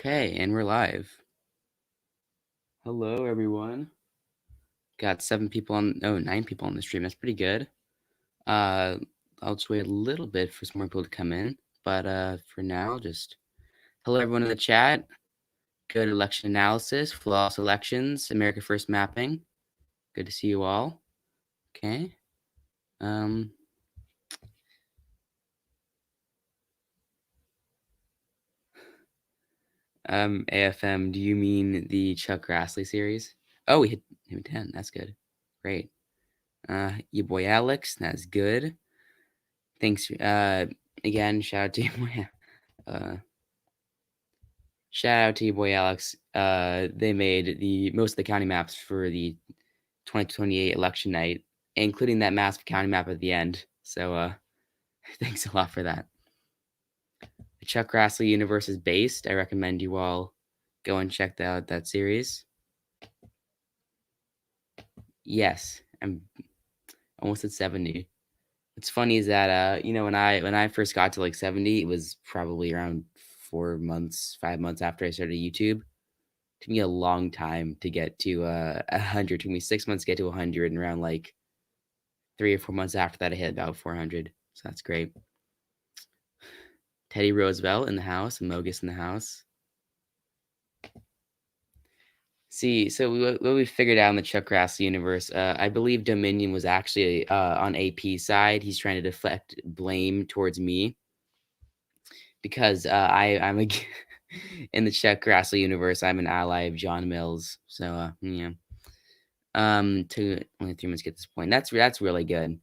Okay, and we're live. Hello, everyone. Got 9 people on the stream. That's pretty good. I'll just wait a little bit for some more people to come in, but for now, just hello, everyone in the chat. Good election analysis, flawless elections, America First mapping. Good to see you all. Okay. AFM, do you mean the Chuck Grassley series? Oh, we hit 10. That's good. Great. Your boy Alex, that's good. Thanks. Again, shout out to your boy. Shout out to your boy Alex. They made most of the county maps for the 2028 election night, including that massive county map at the end. So, thanks a lot for that. The Chuck Grassley universe is based. I recommend you all go and check out that series. Yes, I'm almost at 70. What's funny is that when I first got to like 70, it was probably around 5 months after I started YouTube. It took me a long time to get to 100. It took me 6 months to get to 100, and around like 3 or 4 months after that, I hit about 400. So that's great. Teddy Roosevelt in the house, and Mogus in the house. See, so what we figured out in the Chuck Grassley universe, I believe Dominion was actually on AP's side. He's trying to deflect blame towards me because I'm in the Chuck Grassley universe. I'm an ally of John Mills. So yeah. To only 3 months to get this point. That's really good.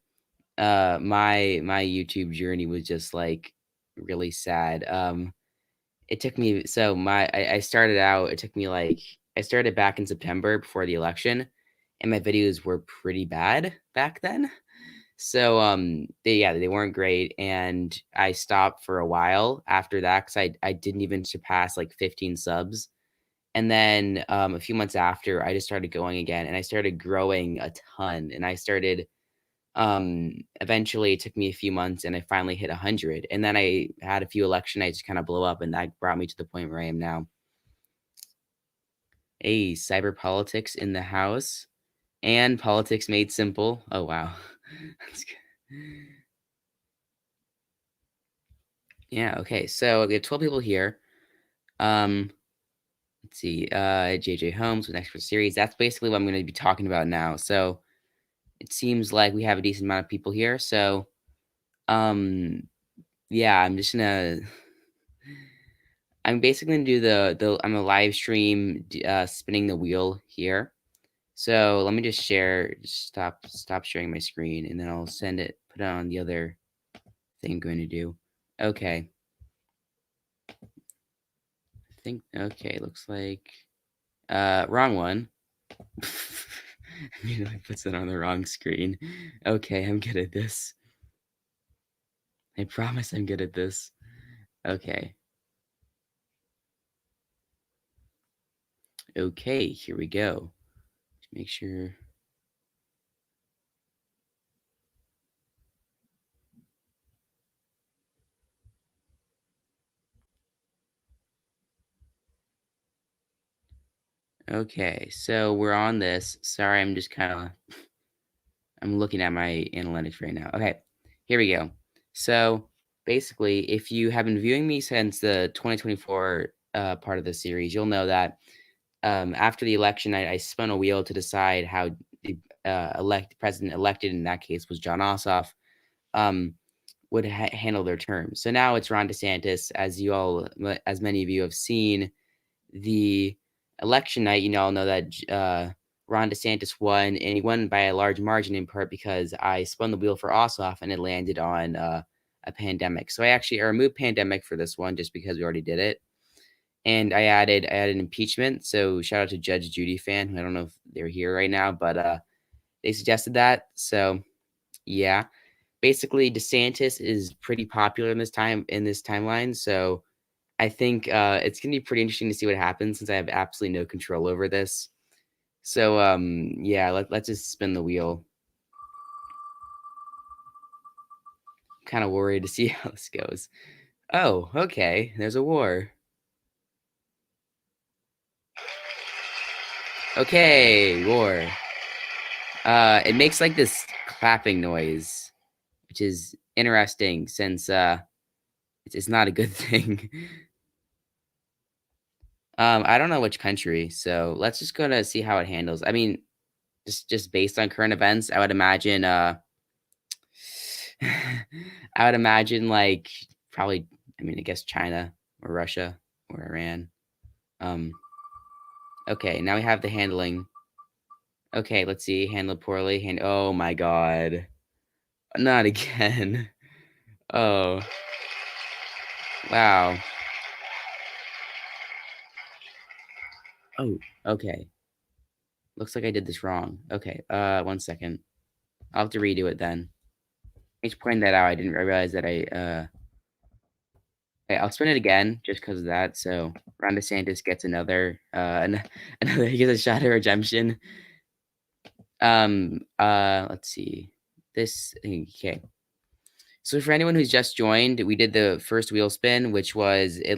My YouTube journey was just like really sad. It took me I started out. It took me like I started back in September before the election, and my videos were pretty bad back then. So they weren't great, and I stopped for a while after that because I didn't even surpass like 15 subs. And then a few months after, I just started going again, and I started growing a ton, and I started eventually it took me a few months and I finally hit 100, and then I had a few election nights kind of blow up, and that brought me to the point where I am now. A cyber politics in the house and politics made simple. Oh wow. That's good. Yeah, okay, so we have 12 people here. Let's see, JJ Holmes with expert series. That's basically what I'm going to be talking about now. So it seems like we have a decent amount of people here. So yeah, I'm basically gonna do I'm a live stream spinning the wheel here. So let me just stop sharing my screen, and then I'll put it on the other thing I'm going to do. Okay. Okay, looks like wrong one. Immediately puts it on the wrong screen. Okay, I'm good at this. I promise I'm good at this. Okay. Okay, here we go. Make sure. Okay, so we're on this. Sorry, I'm just kind of I'm looking at my analytics right now. Okay, here we go. So basically, if you have been viewing me since the 2024 part of the series, you'll know that after the election, I spun a wheel to decide how the president elected, in that case was John Ossoff, would handle their term. So now it's Ron DeSantis, as many of you have seen the election night. You all know that Ron DeSantis won, and he won by a large margin, in part because I spun the wheel for Ossoff and it landed on a pandemic. So I removed pandemic for this one just because we already did it. And I added impeachment. So shout out to Judge Judy fan, who I don't know if they're here right now, but they suggested that. So yeah. Basically, DeSantis is pretty popular in this timeline. So I think it's gonna be pretty interesting to see what happens, since I have absolutely no control over this. So yeah, let's just spin the wheel. Kind of worried to see how this goes. Oh, okay. There's a war. Okay, war. It makes like this clapping noise, which is interesting since it's not a good thing. I don't know which country, so let's just go to see how it handles. I mean, just based on current events, I would imagine I would imagine like probably I mean, I guess China or Russia or Iran. Um okay, now we have the handling. Okay, let's see. Handle poorly. Oh my god. Not again. Oh, wow. Oh, okay. Looks like I did this wrong. Okay, 1 second. I'll have to redo it then. Thanks for pointing that out. I didn't realize that okay, I'll spin it again just because of that. So Ron DeSantis gets another another he gets a shot at redemption. Let's see. Okay. So for anyone who's just joined, we did the first wheel spin, which was it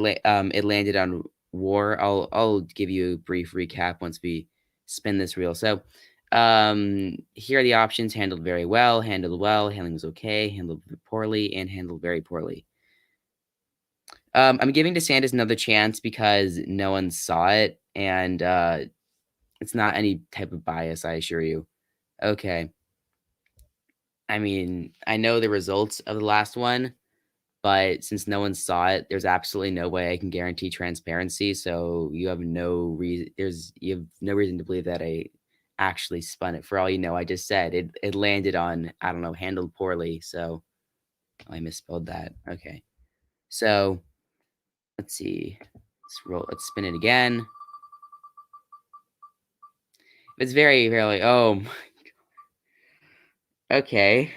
landed on war. I'll give you a brief recap once we spin this wheel. So here are the options: handled very well, handled well, handling was okay, handled poorly, and handled very poorly. I'm giving DeSantis another chance because no one saw it, and it's not any type of bias, I assure you. Okay. I mean, I know the results of the last one, but since no one saw it, there's absolutely no way I can guarantee transparency. So you have no reason to believe that I actually spun it. For all you know, I just said it landed on, I don't know, handled poorly. So I misspelled that. Okay. So let's see. Let's spin it again. It's very, very, oh, okay.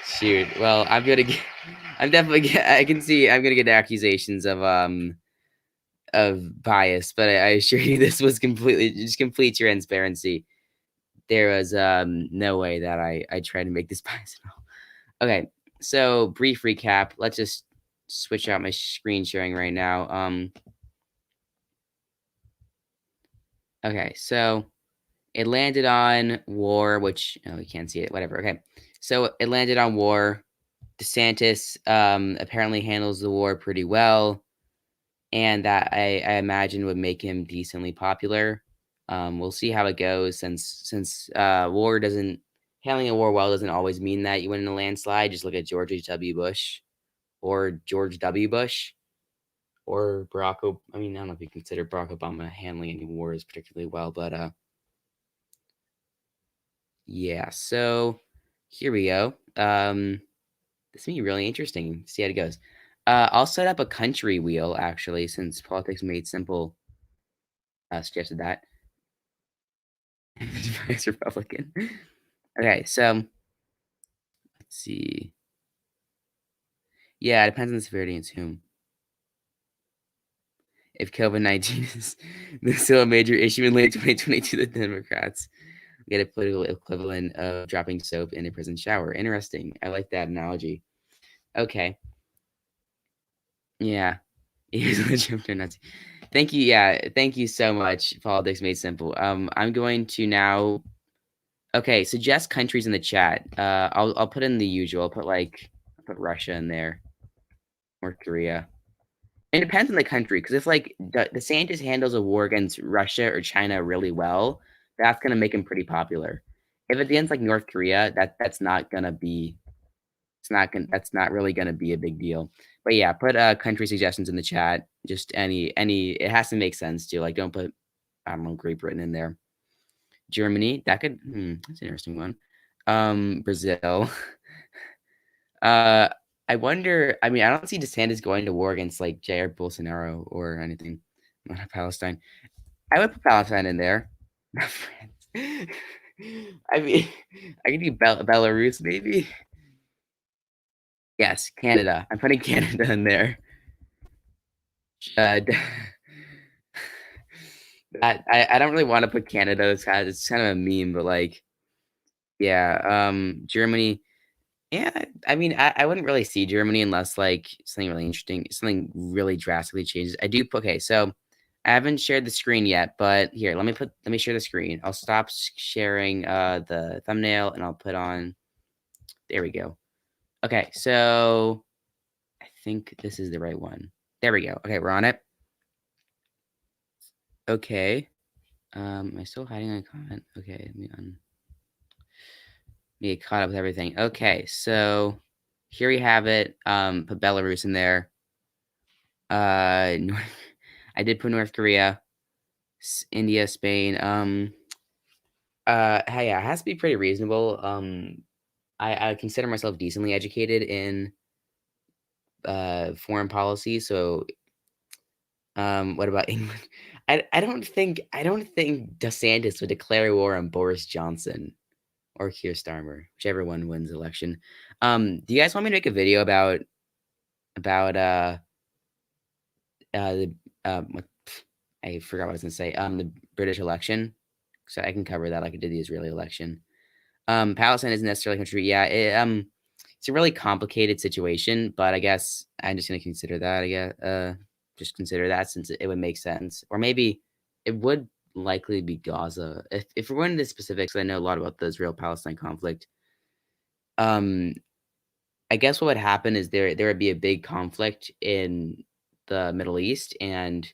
Shoot. Well, I'm definitely I can see I'm gonna get accusations of bias, but I assure you this was completely just complete transparency. There was no way that I tried to make this bias at all. Okay, so brief recap. Let's just switch out my screen sharing right now. Okay, so it landed on war, which oh, you can't see it. Whatever. Okay, so it landed on war. DeSantis apparently handles the war pretty well, and that I imagine would make him decently popular. We'll see how it goes since war doesn't handling a war well doesn't always mean that you win in a landslide. Just look at George H.W. Bush or George W. Bush or I mean, I don't know if you consider Barack Obama handling any wars particularly well, but yeah. So here we go. This will be really interesting. See how it goes. I'll set up a country wheel actually, since politics made simple suggested that. Vice Republican. Okay, so let's see. Yeah, it depends on the severity and whom. If COVID-19 is still a major issue in late 2022, the Democrats get a political equivalent of dropping soap in a prison shower. Interesting. I like that analogy. Okay. Yeah. Here's a Trump Nazi. Thank you. Yeah. Thank you so much. Politics made simple. I'm going to now. Okay. Suggest countries in the chat. I'll put in the usual. I'll put Russia in there. North Korea. It depends on the country, because if like DeSantis handles a war against Russia or China really well, that's gonna make him pretty popular. If it ends like North Korea, that's not gonna be that's not really gonna be a big deal. But yeah, put country suggestions in the chat. Just any it has to make sense too. Like don't put I don't know Great Britain in there. Germany, that's an interesting one. Brazil. Uh, I wonder. I mean, I don't see DeSantis going to war against like Jair Bolsonaro or anything. Not Palestine. I would put Palestine in there. Not France. I mean, I could do Belarus maybe. Yes, Canada. I'm putting Canada in there. Uh, I don't really want to put Canada. It's kind of a meme, but like, yeah. Germany. Yeah, I mean, I wouldn't really see Germany unless, like, something really drastically changes. I do okay, so I haven't shared the screen yet, but here, let me share the screen. I'll stop sharing, the thumbnail, and I'll put on there we go. Okay, so I think this is the right one. There we go. Okay, we're on it. Okay. Am I still hiding a comment? Okay, let me get caught up with everything. Okay, so here we have it. Put Belarus in there. North, I did put North Korea, India, Spain. Hey, yeah, it has to be pretty reasonable. I consider myself decently educated in foreign policy. So, what about England? I don't think DeSantis would declare war on Boris Johnson or Keir Starmer, whichever one wins the election. Do you guys want me to make a video about the what I forgot what I was gonna say. The British election, so I can cover that like I did the Israeli election. Palestine isn't necessarily a country. Yeah, it's a really complicated situation, but I guess I'm just gonna consider that. I guess just consider that since it would make sense, or maybe it would likely be Gaza. If we're going into specifics, I know a lot about the Israel Palestine conflict. Um, I guess what would happen is there would be a big conflict in the Middle East, and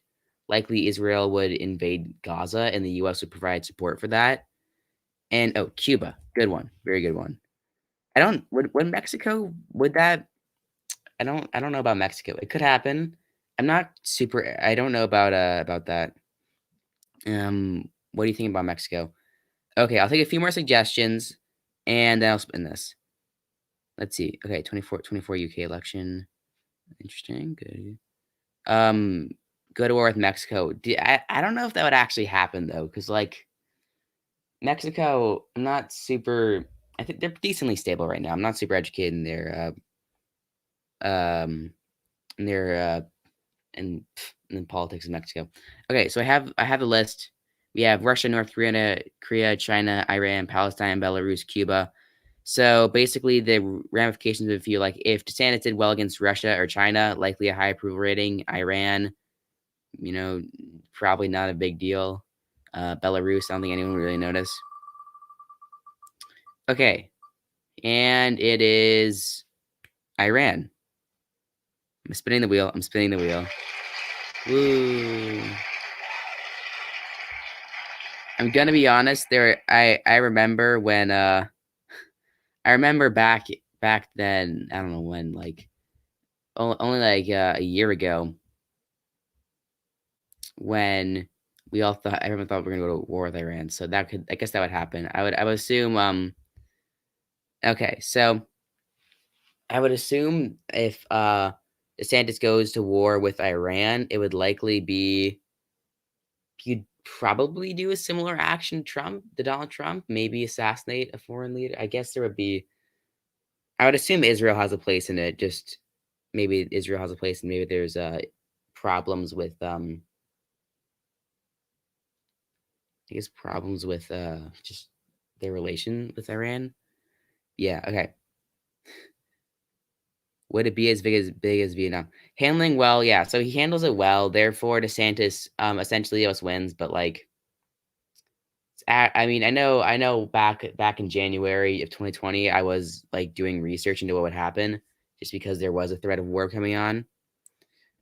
likely Israel would invade Gaza, and the U.S. would provide support for that. And oh, Cuba, good one, very good one. I don't would Mexico would that I don't know about Mexico. It could happen. I'm not super. I don't know about that. What do you think about Mexico? Okay, I'll take a few more suggestions, and then I'll spin this. Let's see. Okay, 24 UK election. Interesting. Good. Um, go to war with Mexico. I don't know if that would actually happen though, because like Mexico, I'm not super. I think they're decently stable right now. I'm not super educated um in their in the politics of Mexico. Okay, so I have the list. We have Russia, North Korea, China, Iran, Palestine, Belarus, Cuba. So basically, the ramifications would feel like if DeSantis did well against Russia or China, likely a high approval rating. Iran, you know, probably not a big deal. Belarus, I don't think anyone would really notice. Okay, and it is Iran. I'm spinning the wheel. I'm spinning the wheel. Woo. I'm gonna be honest. I remember when I remember back then. I don't know when, like only like a year ago when we all thought everyone thought we were gonna go to war with Iran. So that could I guess that would happen. I would assume. Okay, so I would assume if DeSantis goes to war with Iran, it would likely be he'd probably do a similar action to Donald Trump, maybe assassinate a foreign leader. I guess there would be I would assume Israel has a place in it, just maybe Israel has a place and maybe there's problems with I guess problems with just their relation with Iran. Yeah, okay. Would it be as big as Vietnam? Handling well, yeah. So he handles it well. Therefore, DeSantis essentially just wins. But like, I mean, I know. Back in January of 2020, I was like doing research into what would happen, just because there was a threat of war coming on.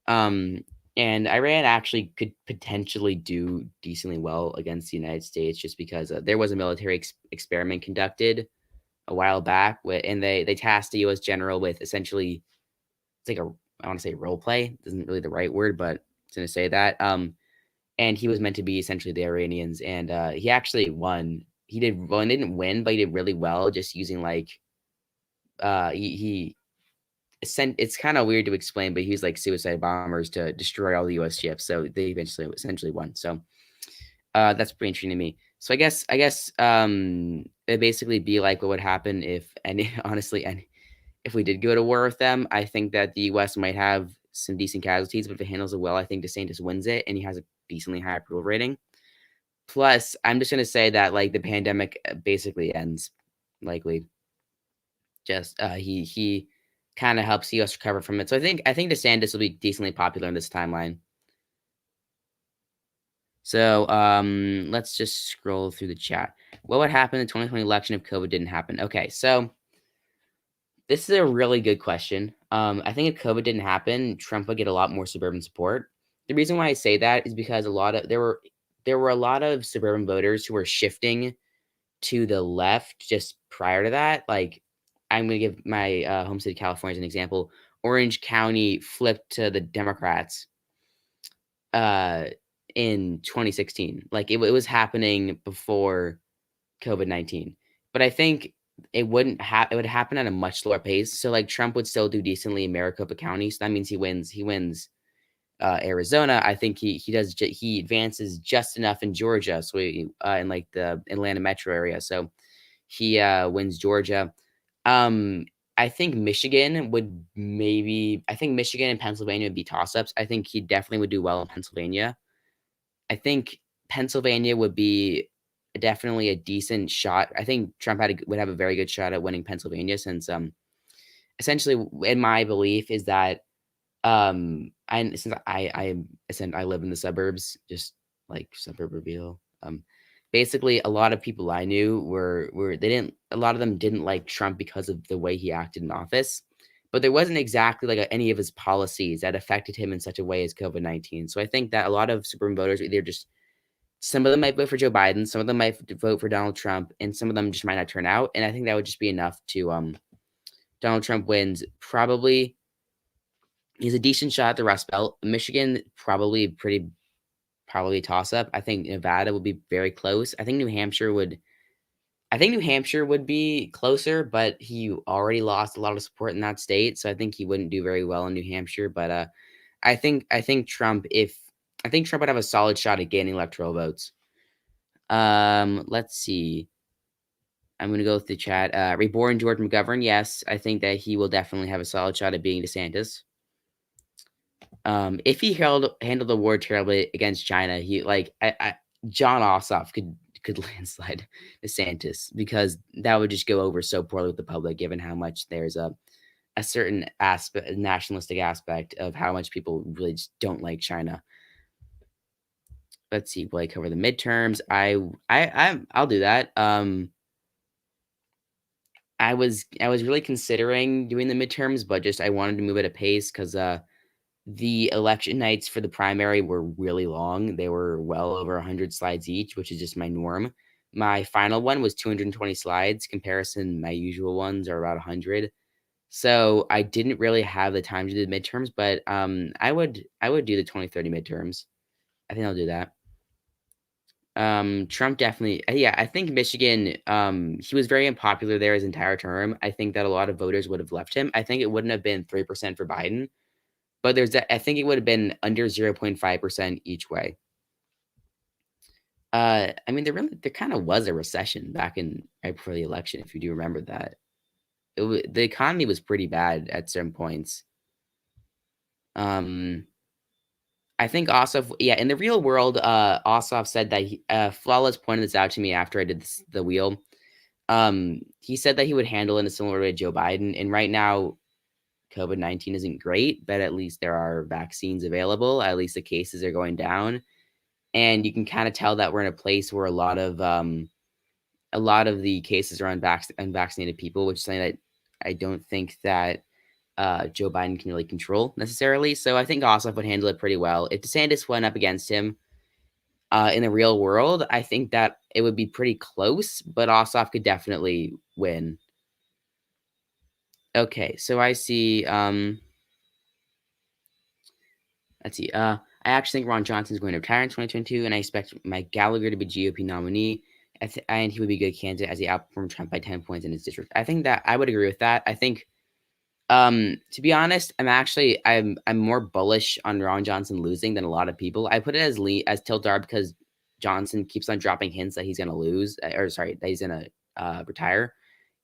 Um, and Iran actually could potentially do decently well against the United States, just because there was a military experiment conducted a while back, and they tasked the U.S. general with essentially it's like a I want to say role play isn't really the right word, but it's gonna say that. And he was meant to be essentially the Iranians, and he actually won. He did well, and didn't win, but he did really well, just using like he sent. It's kind of weird to explain, but he used like suicide bombers to destroy all the U.S. ships. So they eventually essentially won. So that's pretty interesting to me. So I guess it basically be like what would happen if any honestly any if we did go to war with them, I think that the U.S. might have some decent casualties, but if it handles it well, I think DeSantis wins it, and he has a decently high approval rating. Plus, I'm just gonna say that like the pandemic basically ends likely. Just he kind of helps us recover from it. So I think DeSantis will be decently popular in this timeline. So let's just scroll through the chat. What would happen in the 2020 election if COVID didn't happen? Okay, so this is a really good question. I think if COVID didn't happen, Trump would get a lot more suburban support. The reason why I say that is because there were a lot of suburban voters who were shifting to the left just prior to that. Like, I'm gonna give my home state of California as an example. Orange County flipped to the Democrats uh, in 2016. Like, it was happening before COVID-19. But I think it would happen at a much slower pace. So like Trump would still do decently in Maricopa County. So that means he wins Arizona. I think he advances just enough in Georgia. So in like the Atlanta metro area. So he wins Georgia. Um I think Michigan and Pennsylvania would be toss ups. I think he definitely would do well in Pennsylvania. I think Pennsylvania would be definitely a decent shot. I think Trump would have a very good shot at winning Pennsylvania since essentially in my belief is that I since I live in the suburbs, just like suburb reveal. Basically a lot of people I knew were they didn't a lot of them didn't like Trump because of the way he acted in office. But there wasn't exactly like any of his policies that affected him in such a way as COVID-19. So I think that a lot of suburban voters either just some of them might vote for Joe Biden, some of them might vote for Donald Trump, and some of them just might not turn out. And I think that would just be enough to Donald Trump wins. Probably he's a decent shot at the Rust Belt. Michigan probably toss up. I think Nevada would be very close. I think New Hampshire would be closer, but he already lost a lot of support in that state, so I think he wouldn't do very well in New Hampshire. But I think Trump would have a solid shot at gaining electoral votes. Let's see. I'm gonna go with the chat. Reborn George McGovern. Yes, I think that he will definitely have a solid shot at being DeSantis. If he handled the war terribly against China, John Ossoff could landslide DeSantis because that would just go over so poorly with the public, given how much there's a certain aspect, nationalistic aspect of how much people really just don't like China. Let's see. Will I cover the midterms? I'll do that. I was really considering doing the midterms, but just I wanted to move at a pace because the election nights for the primary were really long. They were well over 100 slides each, which is just my norm. My final one was 220 slides. Comparison, my usual ones are about 100. So I didn't really have the time to do the midterms, but I would do the 2030 midterms. I think I'll do that. Trump definitely, yeah, I think Michigan, he was very unpopular there his entire term. I think that a lot of voters would have left him. I think it wouldn't have been 3% for Biden, but I think it would have been under 0.5% each way. I mean, there kind of was a recession back in right before the election, if you do remember that. The economy was pretty bad at certain points. Um, I think Ossoff, yeah, in the real world, Ossoff said that Flawless pointed this out to me after I did the wheel. He said that he would handle it in a similar way to Joe Biden. And right now, COVID-19 isn't great, but at least there are vaccines available. At least the cases are going down. And you can kind of tell that we're in a place where a lot of the cases are unvaccinated people, which is something that I don't think that Joe Biden can really control necessarily. So I think Ossoff would handle it pretty well. If DeSantis went up against him in the real world, I think that it would be pretty close, but Ossoff could definitely win. Okay, so I see. Let's see. I actually think Ron Johnson is going to retire in 2022, and I expect Mike Gallagher to be GOP nominee. And he would be a good candidate as he outperformed Trump by 10 points in his district. I think that I would agree with that. I think, to be honest, I'm more bullish on Ron Johnson losing than a lot of people. I put it as Tiltar because Johnson keeps on dropping hints that he's going to lose, or sorry, that he's going to retire.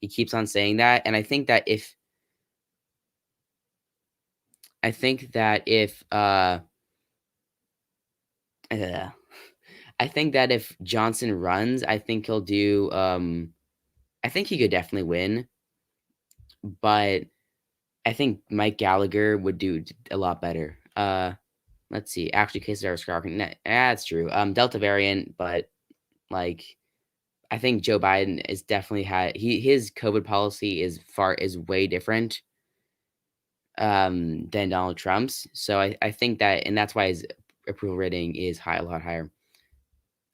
He keeps on saying that, and I think that uh, I think that if Johnson runs, I think he'll do. I think he could definitely win. but I think Mike Gallagher would do a lot better. Let's see. Actually, cases are skyrocketing. That's true. Delta variant, but like I think Joe Biden is definitely his COVID policy is way different than Donald Trump's. So I think that, and that's why his approval rating is a lot higher.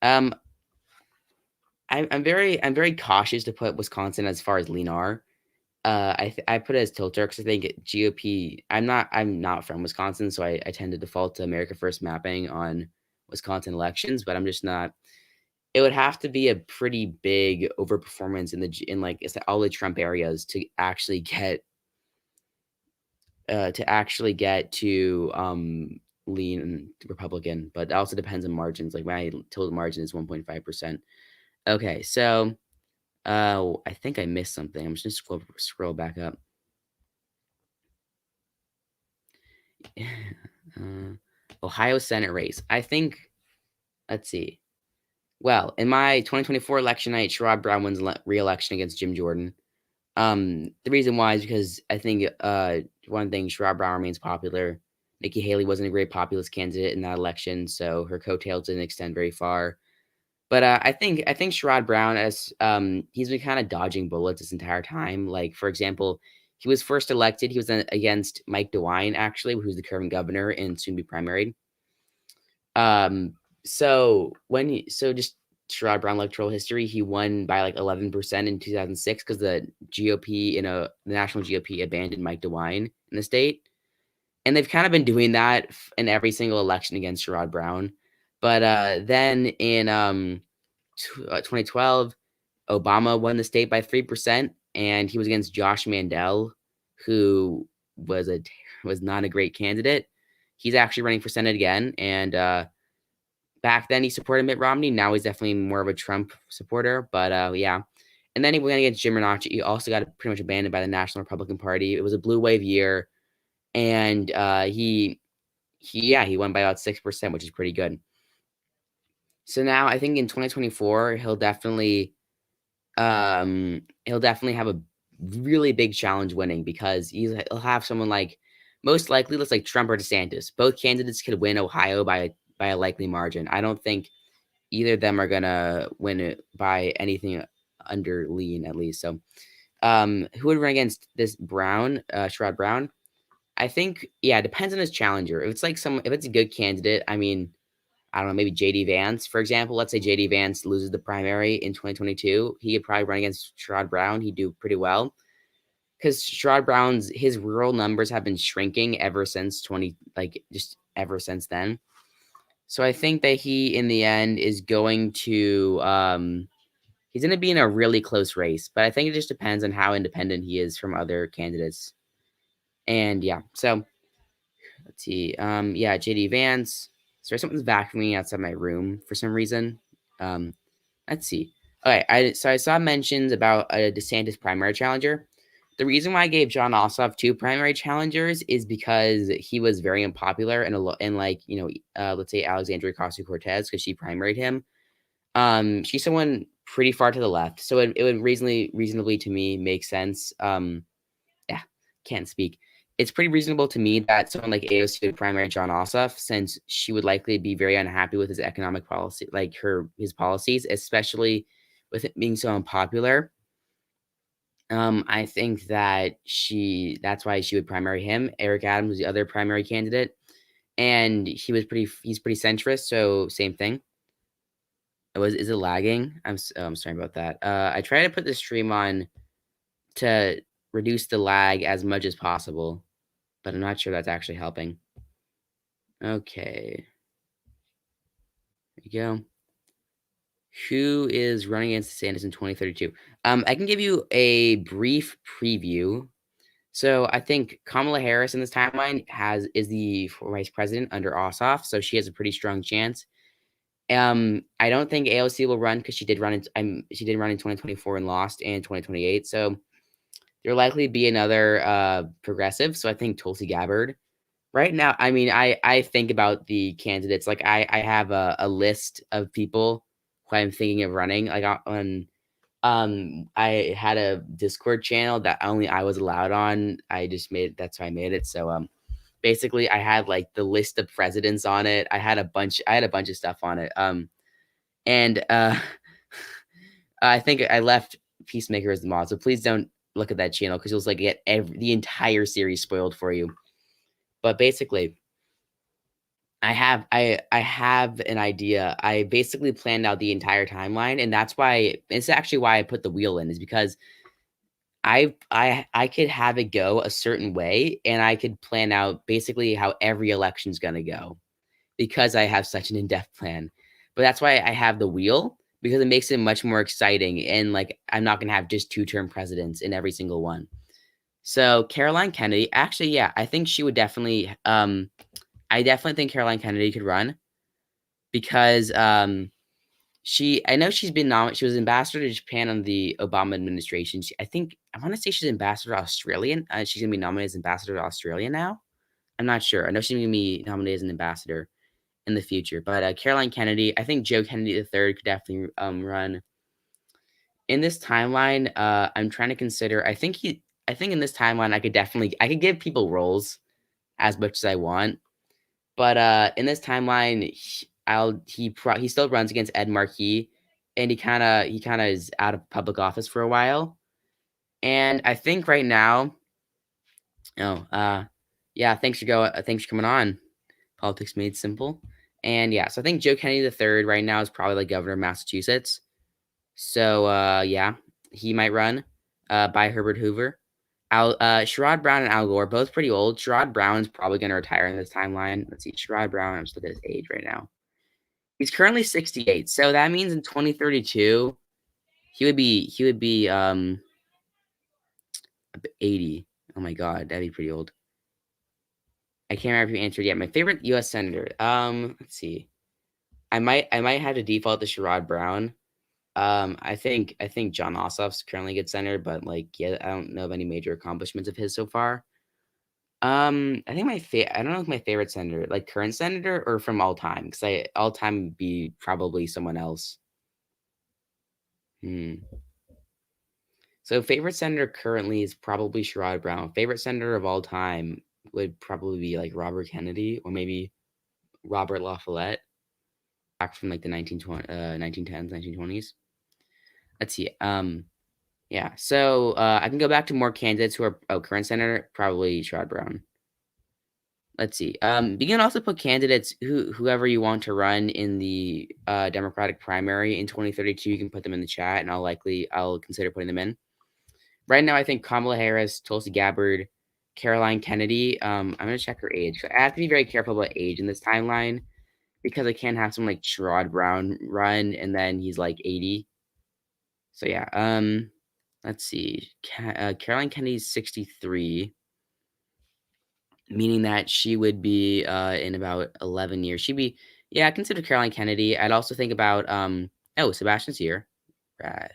Um, I'm very cautious to put Wisconsin as far as lean R. I put it as tilter because I think GOP. I'm not from Wisconsin, so I tend to default to America First mapping on Wisconsin elections, but I'm just not. It would have to be a pretty big overperformance in like all the Trump areas to actually get to lean Republican, but it also depends on margins. Like my total margin is 1.5%. Okay, so I think I missed something. I'm just gonna scroll back up. Ohio Senate race. I think. Let's see. Well, in my 2024 election night, Sherrod Brown wins re-election against Jim Jordan. The reason why is because I think one thing, Sherrod Brown remains popular. Nikki Haley wasn't a great populist candidate in that election, so her coattails didn't extend very far. But I think Sherrod Brown, as he's been kind of dodging bullets this entire time. Like for example, he was first elected. He was against Mike DeWine, actually, who's the current governor and soon to be primaried. So just Sherrod Brown electoral history, he won by like 11% in 2006 because the the national GOP abandoned Mike DeWine in the state, and they've kind of been doing that in every single election against Sherrod Brown. But then in 2012, Obama won the state by 3%, and he was against Josh Mandel, who was not a great candidate. He's actually running for Senate again, and back then he supported Mitt Romney. Now he's definitely more of a Trump supporter. But yeah. And then he went against Jim Renacci. He also got pretty much abandoned by the National Republican Party. It was a blue wave year, and he won by about 6%, which is pretty good. So now I think in 2024 he'll definitely have a really big challenge winning because he'll have someone like most likely looks like Trump or DeSantis. Both candidates could win Ohio by a likely margin. I don't think either of them are gonna win it by anything under lean at least. So, who would run against this Sherrod Brown? I think it depends on his challenger. If it's a good candidate, I mean, I don't know, maybe JD Vance, for example. Let's say JD Vance loses the primary in 2022, he could probably run against Sherrod Brown. He'd do pretty well because Sherrod Brown's his rural numbers have been shrinking ever since just ever since then. So I think that he, in the end, is going to he's going to be in a really close race. But I think it just depends on how independent he is from other candidates. And yeah, so let's see. JD Vance. Sorry, someone's vacuuming outside my room for some reason. Let's see. Okay, I saw mentions about a DeSantis primary challenger. The reason why I gave John Ossoff 2 primary challengers is because he was very unpopular and let's say Alexandria Ocasio-Cortez, because she primaried him. She's someone pretty far to the left, so it would reasonably to me make sense. Yeah, can't speak. It's pretty reasonable to me that someone like AOC would primary John Ossoff, since she would likely be very unhappy with his economic policy, like his policies, especially with it being so unpopular. I think that's why she would primary him. Eric Adams was the other primary candidate, and he's pretty centrist, so same thing. Is it lagging? I'm sorry about that. I try to put the stream on to reduce the lag as much as possible, but I'm not sure that's actually helping. Okay. There you go. Who is running against DeSantis in 2032? I can give you a brief preview. So I think Kamala Harris in this timeline is the vice president under Ossoff, so she has a pretty strong chance. I don't think AOC will run because she did run in 2024 and lost in 2028. So there'll likely be another progressive. So I think Tulsi Gabbard. Right now, I mean, I think about the candidates. Like I have a list of people who I'm thinking of running. Like I had a Discord channel that only I was allowed on. That's why I made it. So, basically I had like the list of presidents on it. I had a bunch of stuff on it. And I think I left Peacemaker as the mod. So please don't look at that channel because you'll like get the entire series spoiled for you. But basically, I have an idea. I basically planned out the entire timeline, and that's why it's actually why I put the wheel in, is because I could have it go a certain way, and I could plan out basically how every election's gonna go because I have such an in-depth plan. But that's why I have the wheel, because it makes it much more exciting, and like I'm not gonna have just two-term presidents in every single one. So Caroline Kennedy, actually, yeah, I think she would definitely. I definitely think Caroline Kennedy could run because I know she's been she was ambassador to Japan on the Obama administration. I want to say she's ambassador to Australia. She's gonna be nominated as ambassador to Australia now. I'm not sure. I know she's gonna be nominated as an ambassador in the future. But Caroline Kennedy, I think Joe Kennedy III could definitely run in this timeline. I'm trying to consider. I think in this timeline, I could give people roles as much as I want. But in this timeline, he still runs against Ed Markey, and he kind of is out of public office for a while. And I think right now, oh, yeah, thanks for coming on. Politics Made Simple. And yeah, so I think Joe Kennedy III right now is probably like governor of Massachusetts. So yeah, he might run by Herbert Hoover. Sherrod Brown and Al Gore, both pretty old. Sherrod Brown's probably going to retire in this timeline. Let's see, Sherrod Brown, I'm just looking at his age right now. He's currently 68, so that means in 2032 he would be 80. Oh my god, that'd be pretty old. I can't remember if you answered yet. My favorite U.S. senator. Let's see. I might have to default to Sherrod Brown. I think John Ossoff's currently a good senator, but like, yeah, I don't know of any major accomplishments of his so far. I think I don't know if my favorite senator, like current senator or from all time, because all time would be probably someone else. Hmm. So favorite senator currently is probably Sherrod Brown. Favorite senator of all time would probably be like Robert Kennedy or maybe Robert La Follette, back from like the 1910s, 1920s. Let's see. Yeah. So I can go back to more candidates who are current senator, probably Sherrod Brown. Let's see. You can also put candidates whoever you want to run in the Democratic primary in 2032. You can put them in the chat, and I'll consider putting them in. Right now, I think Kamala Harris, Tulsi Gabbard, Caroline Kennedy. I'm gonna check her age. So I have to be very careful about age in this timeline because I can't have someone like Sherrod Brown run and then he's like 80. So yeah. Let's see. Caroline Kennedy's 63. Meaning that she would be in about 11 years. Yeah, I consider Caroline Kennedy. I'd also think about oh, Sebastian's here. Rad.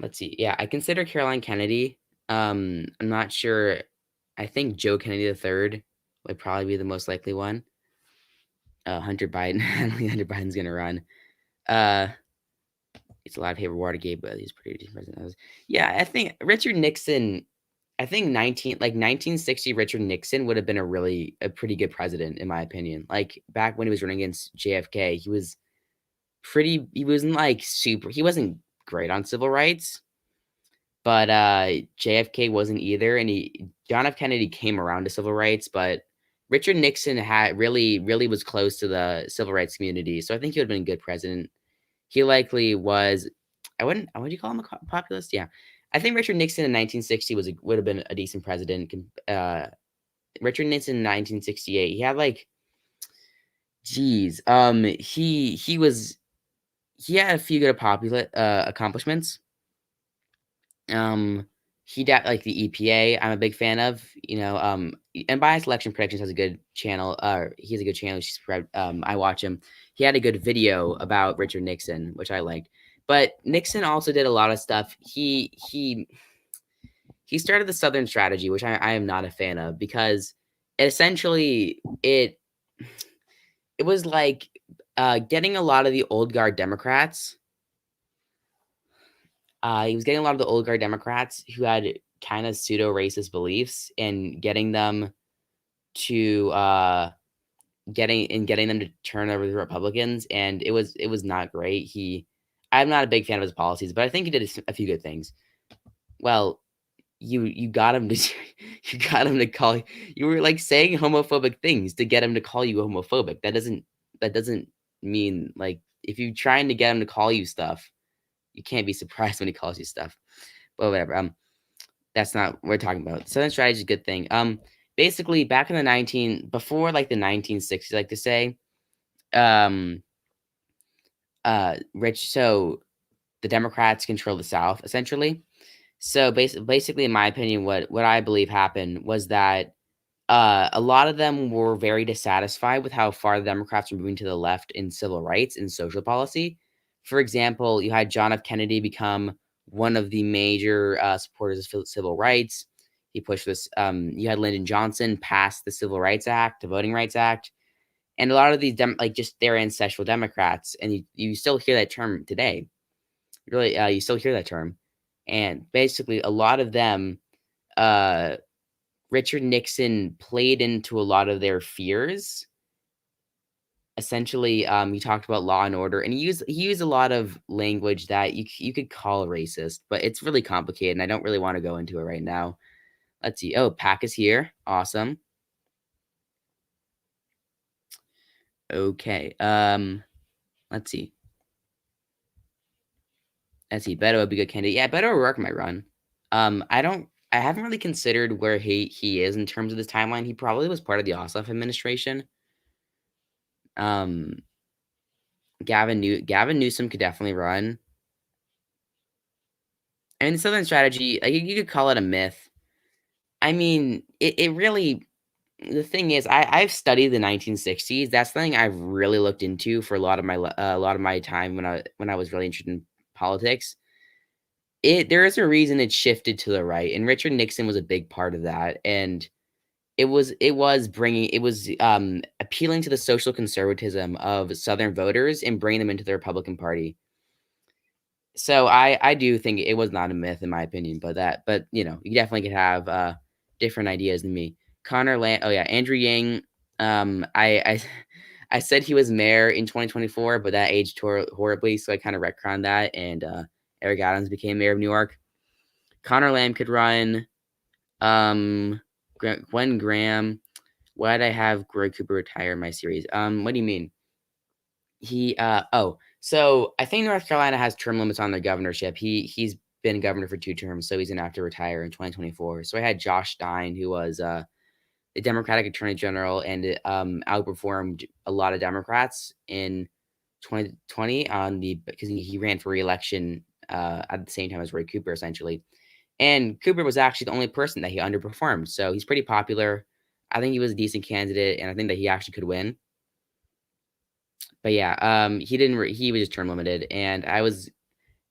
Let's see. Yeah, I consider Caroline Kennedy. I'm not sure. I think Joe Kennedy III would probably be the most likely one. Hunter Biden. I don't think Hunter Biden's gonna run. It's a lot of paper Watergate, but he's pretty decent. Yeah, I think Richard Nixon. I think 1960 Richard Nixon would have been a pretty good president, in my opinion. Like back when he was running against JFK, he wasn't great on civil rights, but JFK wasn't either. And John F. Kennedy came around to civil rights, but Richard Nixon had really was close to the civil rights community. So I think he would have been a good president. He likely was. Would you call him a populist? Yeah. I think Richard Nixon in 1960 would have been a decent president. Richard Nixon in 1968, he had like, geez, he had a few good popular accomplishments. He did like the EPA. I'm a big fan of. And Bias Election Predictions has a good channel. He has a good channel. I watch him. He had a good video about Richard Nixon, which I liked. But Nixon also did a lot of stuff. He started the Southern strategy, which I am not a fan of, because essentially it was like getting a lot of the old guard Democrats. He was getting a lot of the old guard Democrats who had kind of pseudo racist beliefs and to getting them to turn over the Republicans, and it was not great. I'm not a big fan of his policies, but I think he did a few good things. Well, you got him to you got him to call you were like saying homophobic things to get him to call you homophobic. That doesn't mean like if you're trying to get him to call you stuff, you can't be surprised when he calls you stuff. But whatever. That's not what we're talking about. Southern strategy is a good thing. Basically back in before like the 1960s, I like to say, um, rich. So the Democrats control the South essentially. So basically, in my opinion, what I believe happened was that a lot of them were very dissatisfied with how far the Democrats were moving to the left in civil rights and social policy. For example, you had John F. Kennedy become one of the major supporters of civil rights. He pushed this. You had Lyndon Johnson pass the Civil Rights Act, the Voting Rights Act, and a lot of these like just their ancestral Democrats, and you still hear that term today. Really, you still hear that term, and basically a lot of them. Richard Nixon played into a lot of their fears. Essentially, he talked about law and order, and he used a lot of language that you could call racist, but it's really complicated, and I don't really want to go into it right now. Let's see. Oh, Pack is here. Awesome. Okay. Let's see. Let's see. Beto would be a good candidate. Yeah, Beto O'Rourke might run. I haven't really considered where he is in terms of this timeline. He probably was part of the Ossoff administration. Um, Gavin Newsom could definitely run. And the Southern strategy, like, you could call it a myth. I mean, it really. The thing is, I've studied the 1960s. That's the thing I've really looked into for a lot of my time when I was really interested in politics. There is a reason it shifted to the right, and Richard Nixon was a big part of that. And it was appealing to the social conservatism of Southern voters and bringing them into the Republican Party. So I do think it was not a myth in my opinion, but you definitely could have different ideas than me. Connor Land, oh yeah, Andrew Yang. I I said he was mayor in 2024, but that aged horribly, so I kind of retconned that, and Eric Adams became mayor of New York. Connor Lamb could run. Um, Gwen Graham. Why did I have Roy Cooper retire in my series? What do you mean? So I think North Carolina has term limits on their governorship. He's been governor for 2 terms, so he's gonna have to retire in 2024. So I had Josh Stein, who was the Democratic Attorney General and outperformed a lot of Democrats in 2020 because he ran for re-election at the same time as Roy Cooper, essentially. And Cooper was actually the only person that he underperformed, so he's pretty popular. I think he was a decent candidate, and I think that he actually could win. But yeah, he didn't. He was just term limited, and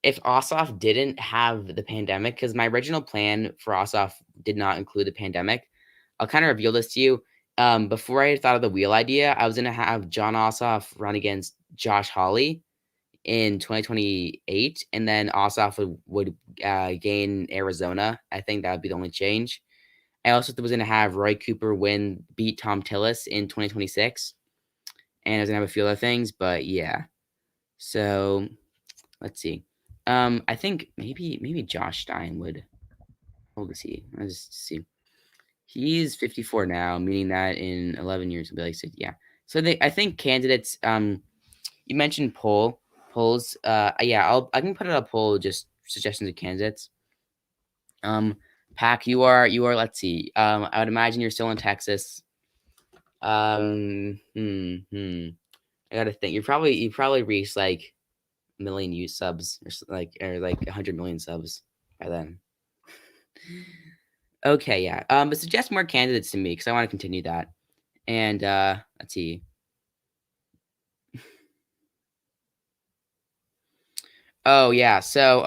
if Ossoff didn't have the pandemic, because my original plan for Ossoff did not include the pandemic. I'll kind of reveal this to you. Before I had thought of the wheel idea, I was gonna have John Ossoff run against Josh Hawley in 2028, and then Ossoff would gain Arizona. I think that would be the only change. I also was gonna have Roy Cooper beat Tom Tillis in 2026, and I was gonna have a few other things, but yeah. So let's see. I think maybe Josh Stein would. How old is he? Let's just see. He's 54 now, meaning that in 11 years he'll be like 60. Yeah. So I think candidates. You mentioned polls. Yeah, I can put out a poll just suggestions of candidates. Pack, you are. Let's see. I would imagine you're still in Texas. I gotta think. You probably reached like a million subs or like 100 million subs by then. Okay, yeah. But suggest more candidates to me because I want to continue that. And let's see. Oh yeah. So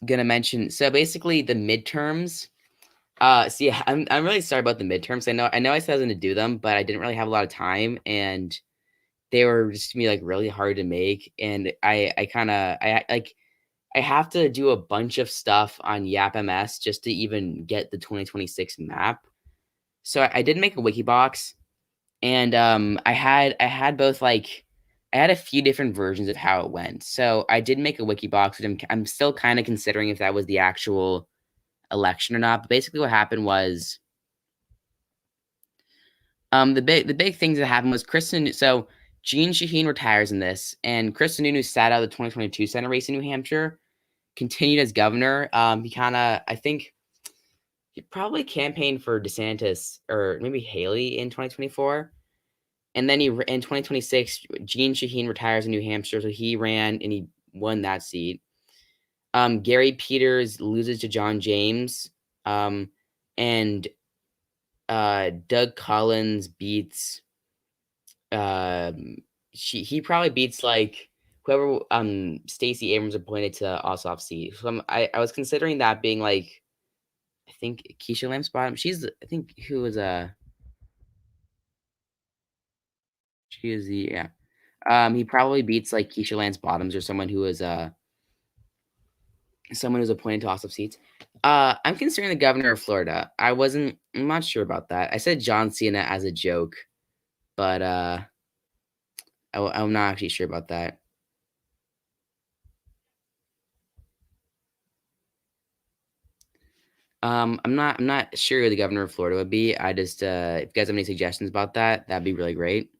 gonna mention. So basically, the midterms. So yeah, I'm really sorry about the midterms. I know I said I was gonna do them, but I didn't really have a lot of time, and they were just gonna be like really hard to make. And I kind of like I have to do a bunch of stuff on YapMS just to even get the 2026 map. So I did make a wiki box, and I had both like I had a few different versions of how it went. So I did make a wiki box, and I'm still kind of considering if that was the actual election or not. But basically, what happened was the big things that happened was Kristen. So Jean Shaheen retires in this, and Chris Sununu sat out of the 2022 Senate race in New Hampshire, continued as governor. He kind of I think he probably campaigned for DeSantis or maybe Haley in 2024. And then in 2026, Jean Shaheen retires in New Hampshire, so he ran and he won that seat. Gary Peters loses to John James, um, and Doug Collins beats. Um, he probably beats like whoever Stacey Abrams appointed to Ossoff seat. So I was considering that being like I think Keisha Lance Bottom. She's I think who was she is the yeah. He probably beats like Keisha Lance Bottoms or someone who's appointed to Ossoff seats. I'm considering the governor of Florida. I'm not sure about that. I said John Cena as a joke, but I'm not actually sure about that. I'm not sure who the governor of Florida would be. I just if you guys have any suggestions about that, that'd be really great.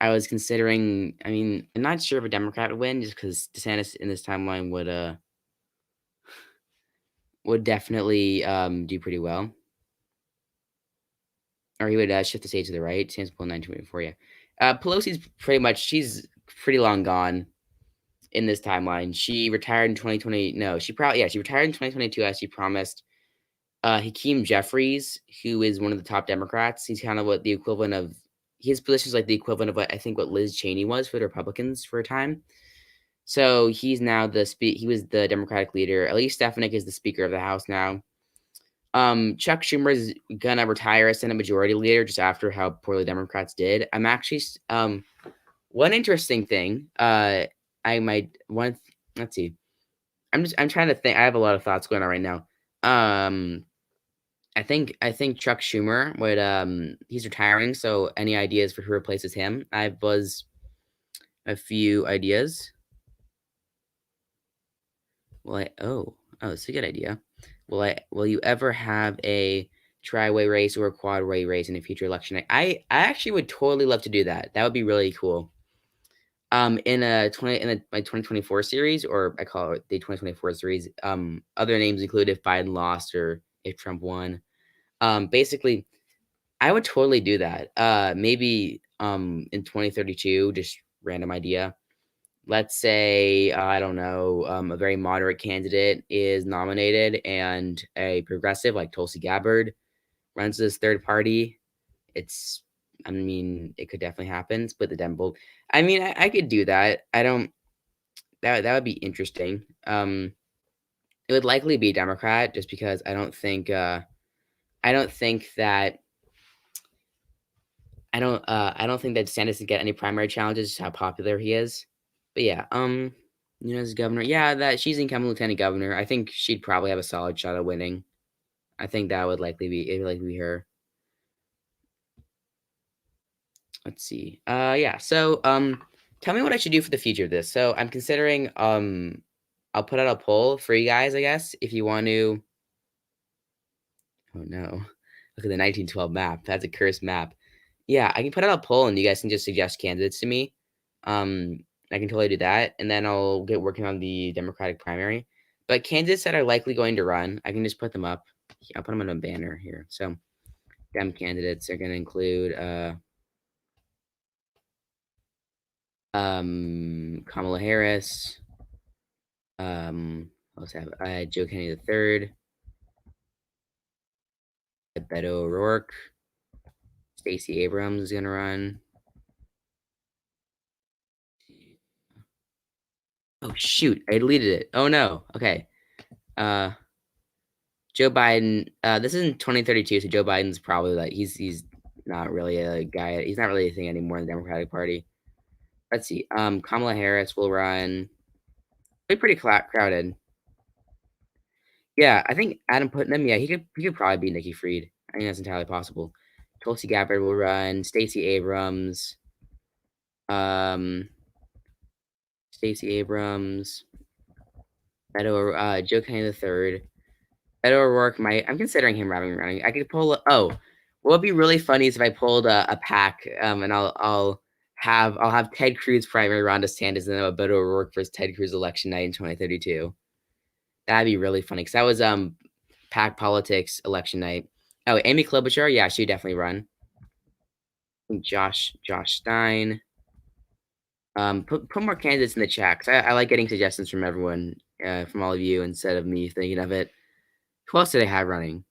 I was considering. I mean, I'm not sure if a Democrat would win, just because DeSantis in this timeline would definitely do pretty well, or he would shift the state to the right. Sam's poll 1924, yeah. Pelosi's pretty much she's pretty long gone in this timeline. She retired in 2020. No, she retired in 2022 as she promised. Hakeem Jeffries, who is one of the top Democrats, he's kind of what the equivalent of his position is like the equivalent of what I think what Liz Cheney was for the Republicans for a time. So he's now he was the Democratic leader. Elise Stefanik is the Speaker of the House now. Chuck Schumer is gonna retire as Senate Majority Leader just after how poorly Democrats did. I'm actually one interesting thing. I might one. Let's see. I'm trying to think. I have a lot of thoughts going on right now. Um, I think Chuck Schumer would he's retiring. So any ideas for who replaces him? I was a few ideas. It's a good idea. Will you ever have a tri-way race or a quad-way race in a future election? I actually would totally love to do that. That would be really cool. In my 2024 series, or I call it the 2024 series. Other names include if Biden lost or if Trump won. Basically, I would totally do that. Maybe in 2032, just random idea. Let's say, I don't know, a very moderate candidate is nominated and a progressive like Tulsi Gabbard runs this third party. It's, I mean, it could definitely happen. Split the Dem vote. I mean, I could do that. I don't. That would be interesting. It would likely be a Democrat, just because I don't think that I don't think that DeSantis can get any primary challenges. Just how popular he is. But yeah, as governor, yeah, that she's incoming lieutenant governor. I think she'd probably have a solid shot at winning. I think that would likely be it. Would likely be her. Let's see. Yeah. So, tell me what I should do for the future of this. So, I'm considering. I'll put out a poll for you guys. I guess if you want to. Oh no! Look at the 1912 map. That's a cursed map. Yeah, I can put out a poll and you guys can just suggest candidates to me. Um, I can totally do that, and then I'll get working on the Democratic primary. But candidates that are likely going to run, I can just put them up. I'll put them on a banner here. So, Dem candidates are going to include Kamala Harris, let's have Joe Kennedy the third, Beto O'Rourke, Stacey Abrams is going to run. Oh shoot, I deleted it. Oh no. Okay. Uh Joe Biden. This is in 2032, so Joe Biden's probably like he's not really a guy. He's not really a thing anymore in the Democratic Party. Let's see. Kamala Harris will run. Be pretty crowded. Yeah, I think Adam Putnam. Yeah, he could probably be Nikki Fried. I think that's entirely possible. Tulsi Gabbard will run. Um, Stacey Abrams, Joe Kennedy the third. Beto O'Rourke might. I'm considering him running. I could pull. Oh, what would be really funny is if I pulled a pack. And I'll have Ted Cruz primary, Ron DeSantis, and then a Beto O'Rourke versus Ted Cruz election night in 2032. That'd be really funny because that was pack politics election night. Oh, Amy Klobuchar, yeah, she'd definitely run. Josh Stein. Put more candidates in the chat because I like getting suggestions from everyone, from all of you instead of me thinking of it. Who else do they have running?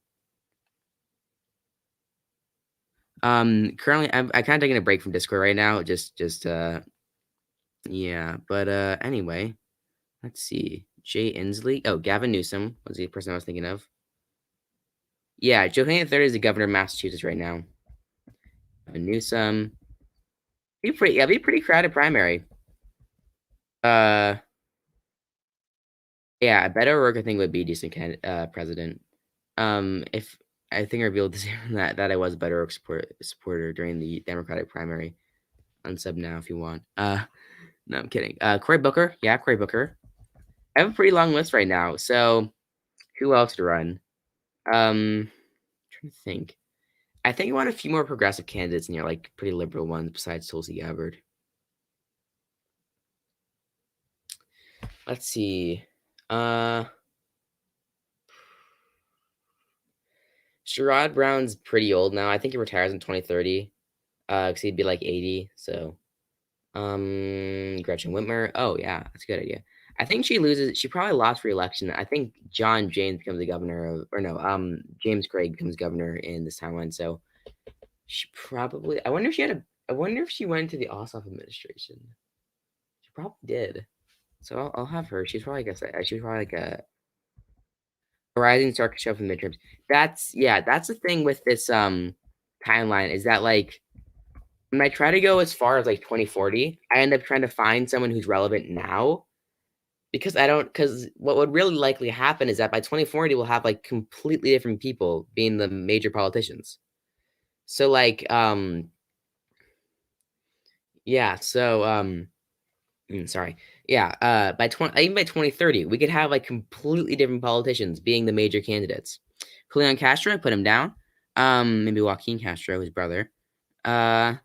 Currently, I'm kind of taking a break from Discord right now. Yeah. But anyway, let's see. Jay Inslee. Oh, Gavin Newsom was the person I was thinking of. Yeah, Joe Kennedy III is the governor of Massachusetts right now. Gavin Newsom. Be pretty crowded primary. Yeah, Beto O'Rourke I think would be a decent president. If I think I revealed this that I was a Beto O'Rourke supporter during the Democratic primary. Unsub now if you want. No, I'm kidding. Cory Booker. Yeah, Cory Booker. I have a pretty long list right now. So who else to run? Trying to think. I think I want a few more progressive candidates in here, like pretty liberal ones besides Tulsi Gabbard. Let's see. Sherrod Brown's pretty old now. I think he retires in 2030. Because he'd be like 80. So, Gretchen Whitmer. Oh yeah, that's a good idea. I think she loses. She probably lost re-election. I think John James becomes the governor of, or no, James Craig becomes governor in this timeline. So she probably. I wonder if she had a. I wonder if she went to the Ossoff administration. She probably did. So I'll have her. She's probably like a rising star show from midterms. That's the thing with this timeline is that like when I try to go as far as like 2040, I end up trying to find someone who's relevant now because what would really likely happen is that by 2040 we'll have like completely different people being the major politicians. So like yeah, so sorry. Yeah, even by 2030, we could have like completely different politicians being the major candidates. Julian Castro, put him down. Maybe Joaquin Castro, his brother. Raphael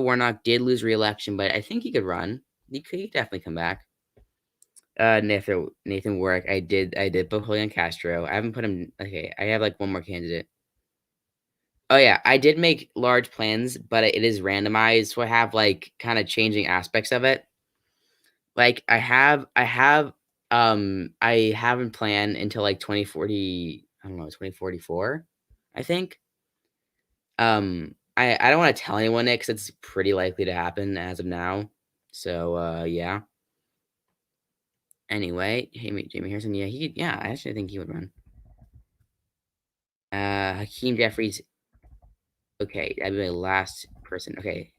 Warnock did lose re-election, but I think he could run. He could definitely come back. Nathan Warwick. I did put Julian Castro. I haven't put him. Okay, I have like one more candidate. Oh yeah, I did make large plans, but it is randomized, so I have like kind of changing aspects of it. Like I haven't planned until like 2040. I don't know, 2044. I think. I don't want to tell anyone it because it's pretty likely to happen as of now. So yeah. Anyway, Jamie Harrison, I actually think he would run. Hakeem Jeffries. Okay, that'd be my last person. Okay.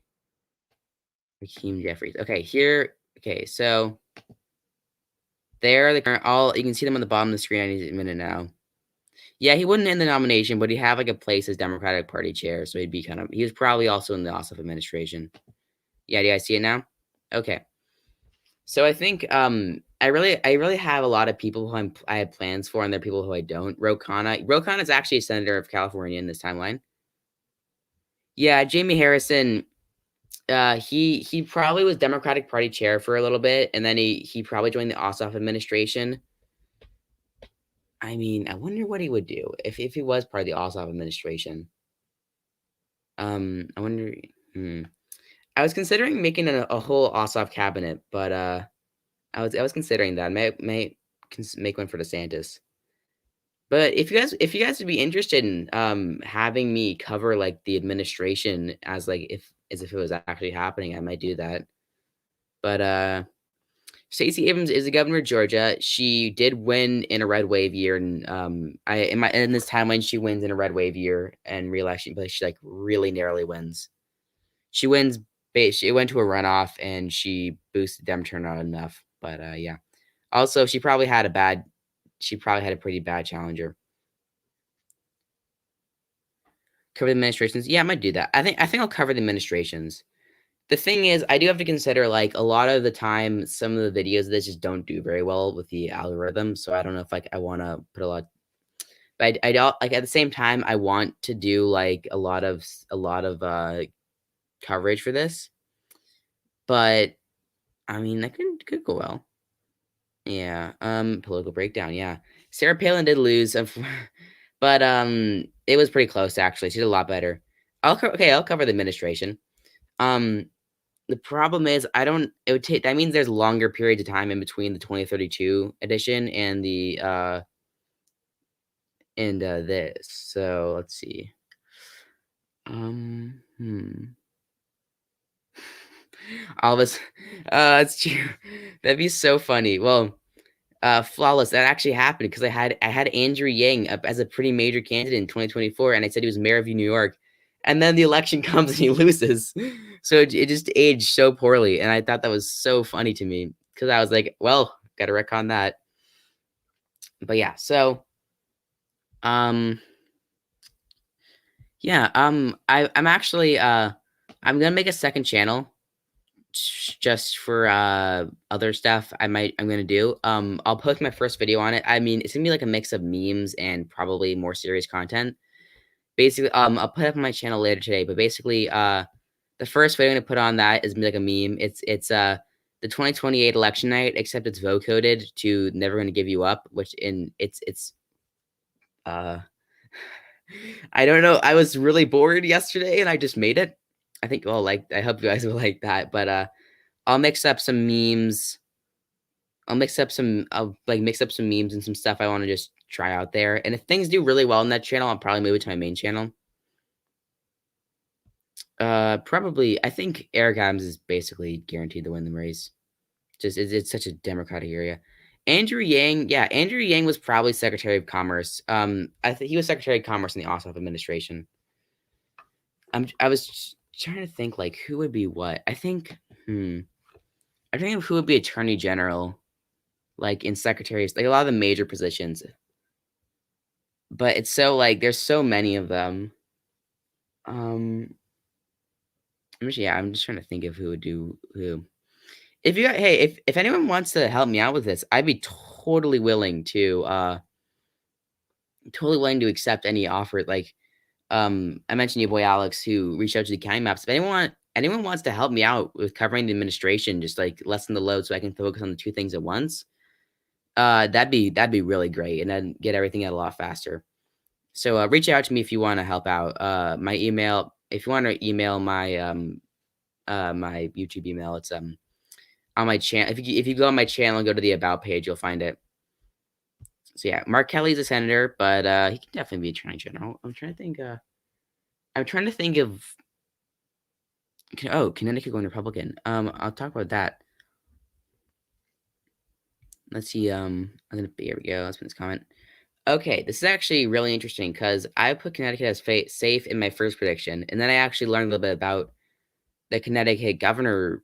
Hakeem Jeffries. Okay, here. Okay, so there the current all you can see them on the bottom of the screen any minute now. Yeah, he wouldn't end the nomination, but he'd have like a place as Democratic Party chair, so he was probably also in the Ossoff administration. Yeah, do you guys see it now? Okay. So I think I really have a lot of people who I have plans for, and there are people who I don't. Ro Khanna is actually a senator of California in this timeline. Yeah, Jamie Harrison. He probably was Democratic Party chair for a little bit, and then he probably joined the Ossoff administration. I mean, I wonder what he would do if he was part of the Ossoff administration. I wonder. I was considering making a whole Ossoff cabinet, but I was considering that. May make one for DeSantis. But if you guys would be interested in having me cover like the administration as if it was actually happening, I might do that. But Stacey Abrams is the governor of Georgia. She did win in a red wave year, and in this timeline she wins in a red wave year and reelection, but she like really narrowly wins. She wins. It went to a runoff, and she boosted Dem turnout enough. But yeah. Also, she probably had a pretty bad challenger. Cover the administrations. Yeah, I might do that. I think I'll cover the administrations. The thing is, I do have to consider like a lot of the time, some of the videos that just don't do very well with the algorithm. So I don't know if like I want to put a lot, but I don't like at the same time I want to do like a lot of coverage for this. But I mean that could go well. Yeah. Political breakdown. Yeah. Sarah Palin did lose, but it was pretty close actually. She did a lot better. I'll cover the administration. Um, the problem is I don't. It would take. That means there's longer periods of time in between the 2032 edition and the this. So let's see. Hmm. All of us. It's true. That'd be so funny. Well, flawless. That actually happened because I had Andrew Yang up as a pretty major candidate in 2024, and I said he was mayor of New York, and then the election comes and he loses. So it just aged so poorly, and I thought that was so funny to me because I was like, well, got to retcon that. But yeah, so um, yeah, I'm actually I'm gonna make a second channel just for other stuff I'm gonna do. I'll post my first video on it. I mean, it's gonna be like a mix of memes and probably more serious content. Basically, I'll put up on my channel later today, but basically, the first video I'm gonna put on that is like a meme. It's the 2028 election night, except it's vote coded to never gonna give you up, which in it's uh I don't know. I was really bored yesterday and I just made it. I think well like I hope you guys will like that, but I'll mix up some memes. I'll like mix up some memes and some stuff I want to just try out there. And if things do really well on that channel, I'll probably move it to my main channel. Probably I think Eric Adams is basically guaranteed to win the race. Just it's such a democratic area. Andrew Yang, yeah, Andrew Yang was probably Secretary of Commerce. I think he was Secretary of Commerce in the Ossoff administration. I was trying to think like who would be what. I think of who would be Attorney General, like in secretaries, like a lot of the major positions. But it's so like there's so many of them. Um, I'm just trying to think of who would do who. If you hey, if anyone wants to help me out with this, I'd be totally willing to accept any offer. Like I mentioned your boy Alex who reached out to the county maps. If anyone wants to help me out with covering the administration, just like lessen the load so I can focus on the two things at once, that'd be really great, and then get everything out a lot faster. So reach out to me if you want to help out. My email, if you want to email my YouTube email, it's on my channel. If you go on my channel and go to the about page, you'll find it. So yeah, Mark Kelly's a senator, but he can definitely be attorney general. I'm trying to think. I'm trying to think of. Oh, Connecticut going Republican. I'll talk about that. Let's see. Here we go. Let's put this comment. Okay, this is actually really interesting because I put Connecticut as safe in my first prediction, and then I actually learned a little bit about the Connecticut governor.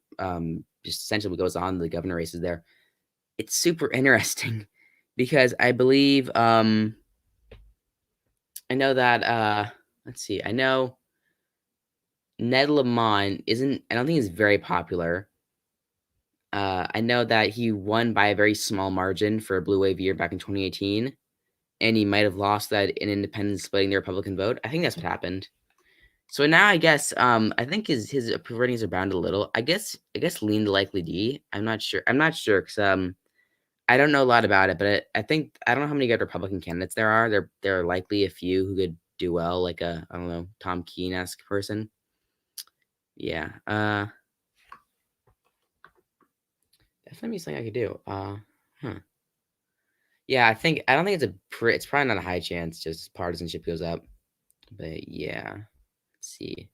Just essentially what goes on in the governor races there. It's super interesting because I believe I know that let's see, I know Ned Lamont isn't. I don't think he's very popular. I know that he won by a very small margin for a blue wave year back in 2018, and he might have lost that in independents splitting the Republican vote. I think that's what happened. So now I guess I think his ratings are bound a little. I guess lean to likely D. I'm not sure. Because I don't know a lot about it, but I think I don't know how many good Republican candidates there are. There are likely a few who could do well, like a I don't know Tom Keene-esque person. Yeah. Definitely something I could do. Huh. Yeah, I don't think it's probably not a high chance. Just partisanship goes up. But yeah, let's see.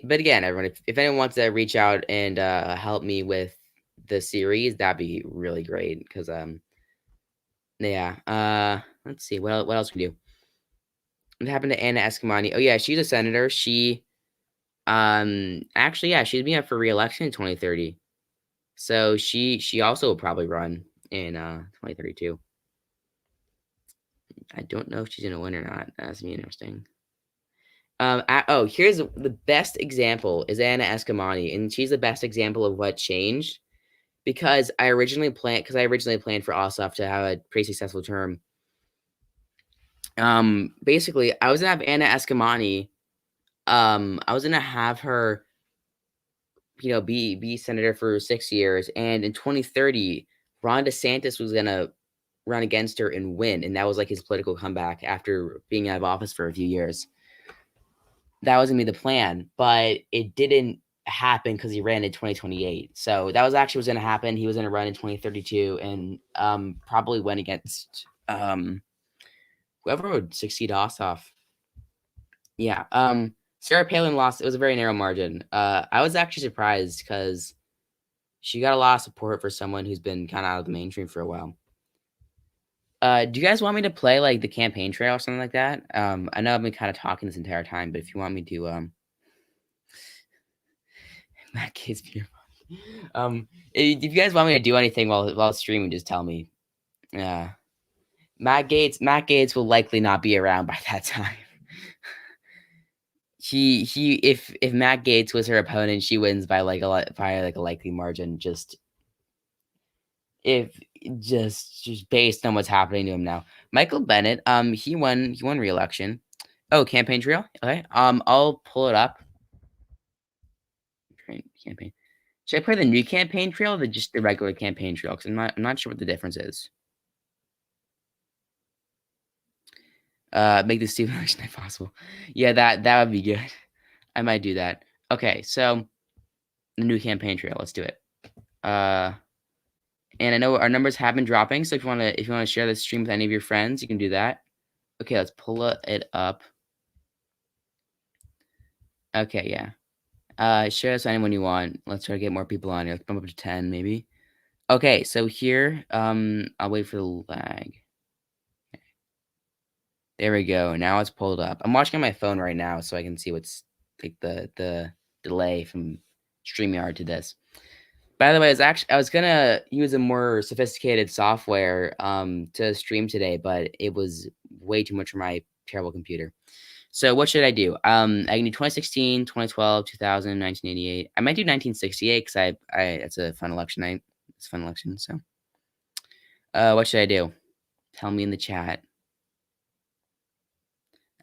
but again, everyone, if anyone wants to reach out and help me with the series, that'd be really great. Because yeah. Let's see what else we do. What happened to Anna Eskamani? Oh yeah, she's a senator. She actually, yeah, she's being up for re-election in 2030. So she also will probably run in 2032. I don't know if she's gonna win or not. That's gonna be interesting. Here's the best example is Anna Eskamani, and she's the best example of what changed because I originally planned for Ossoff to have a pretty successful term. Basically, I was gonna have Anna Eskamani. I was gonna have her, be senator for 6 years, and in 2030, Ron DeSantis was gonna run against her and win, and that was like his political comeback after being out of office for a few years. That was gonna be the plan, but it didn't happen because he ran in 2028. So that was actually was gonna happen. He was gonna run in 2032 and probably went against whoever would succeed Ossoff. Yeah. Sarah Palin lost. It was a very narrow margin. I was actually surprised because she got a lot of support for someone who's been kind of out of the mainstream for a while. Do you guys want me to play like the campaign trail or something like that? I know I've been kind of talking this entire time, but if you want me to, Matt Gates, if you guys want me to do anything while streaming, just tell me. Yeah, Matt Gates will likely not be around by that time. If Matt Gates was her opponent, she wins by like a likely margin. Just based on what's happening to him now. Michael Bennett, he won re-election. Oh, campaign trail. Okay. I'll pull it up. Campaign. Should I play the new campaign trail or just the regular campaign trail? Because I'm not sure what the difference is. Make the stupid election night possible. Yeah, that would be good. I might do that. Okay, so the new campaign trail. Let's do it. And I know our numbers have been dropping, so if you wanna share this stream with any of your friends, you can do that. Okay, let's pull it up. Okay, yeah. Share this with anyone you want. Let's try to get more people on here. Let's bump up to 10 maybe. Okay, so here, I'll wait for the lag. There we go. Now it's pulled up. I'm watching on my phone right now, so I can see what's like the delay from StreamYard to this. By the way, I was gonna use a more sophisticated software to stream today, but it was way too much for my terrible computer. So what should I do? I can do 2016, 2012, 2000, 1988. I might do 1968 because I it's a fun election night. It's a fun election. So, what should I do? Tell me in the chat.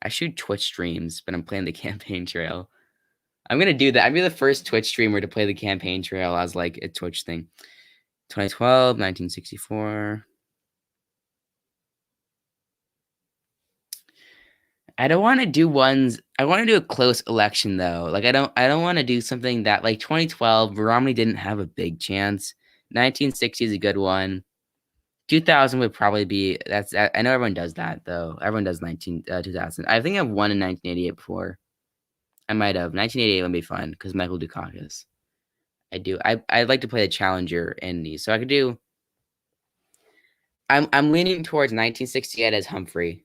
I shoot Twitch streams, but I'm playing the campaign trail. I'm gonna do that. I'd be the first Twitch streamer to play the campaign trail as like a Twitch thing. 2012, 1964. I don't want to do ones. I want to do a close election though. Like I don't want to do something that like 2012 Romney didn't have a big chance. 1960 is a good one. 2000 would probably be I know everyone does that though. Everyone does 2000. I think I've won in 1988 before. I might have. 1988 would be fun because Michael Dukakis. I do. I'd like to play the challenger in these. So I could do. I'm leaning towards 1968 as Humphrey.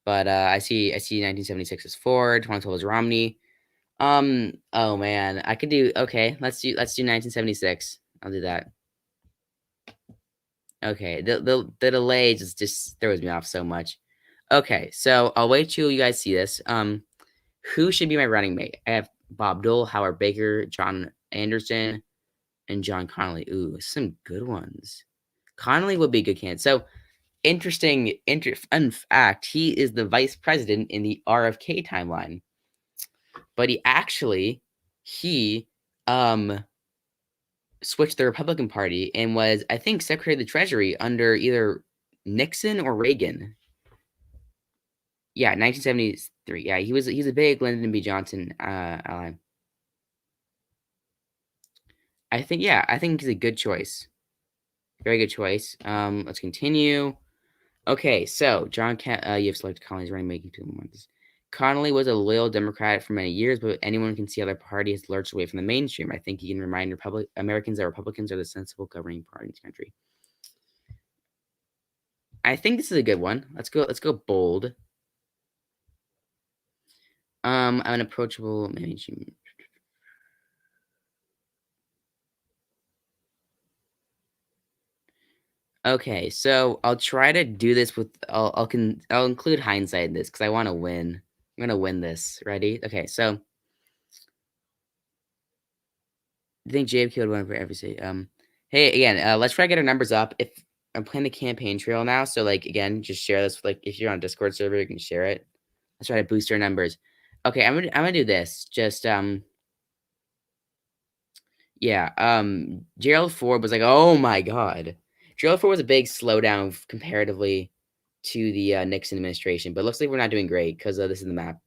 But I see 1976 as Ford, 2012 as Romney. Oh man, I could do okay. Let's do 1976. I'll do that. Okay, the delay just throws me off so much. Okay, so I'll wait till you guys see this. Who should be my running mate? I have Bob Dole, Howard Baker, John Anderson, and John Connolly. Ooh, some good ones. Connolly would be a good candidate. So fun fact, he is the vice president in the RFK timeline. But he switched the Republican Party and was, I think, Secretary of the Treasury under either Nixon or Reagan. Yeah, 1973. Yeah, he's a big Lyndon B. Johnson ally. I think he's a good choice. Very good choice. Let's continue. Okay, so you have selected Collins running making 2 months. Connolly was a loyal Democrat for many years, but anyone can see how the party has lurched away from the mainstream. I think he can remind Americans that Republicans are the sensible governing party in this country. I think this is a good one. Let's go. Let's go bold. I'm an approachable mainstream. Okay, so I'll try to do this with I'll include hindsight in this because I want to win. I'm gonna win this. Ready? Okay, so I think JFK would win for every state. Hey, again, let's try to get our numbers up. If I'm playing the campaign trail now, so like again, just share this. Like if you're on a Discord server, you can share it. Let's try to boost our numbers. Okay, I'm gonna do this. Just yeah. Gerald Ford was like, oh my god, Gerald Ford was a big slowdown comparatively to the Nixon administration, but it looks like we're not doing great because this is the map.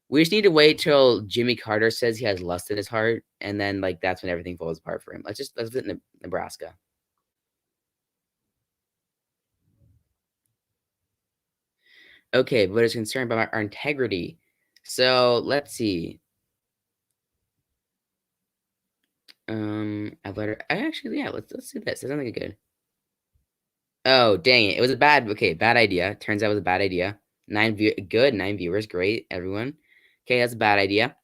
We just need to wait till Jimmy Carter says he has lust in his heart, and then like that's when everything falls apart for him. Let's visit Nebraska. Okay, but it's concerned about our integrity. So let's see. I better. I actually, yeah. Let's do this. That sounds like a good. Oh dang it! It was a bad. Okay, bad idea. Turns out it was a bad idea. Good 9 viewers. Great, everyone. Okay, that's a bad idea.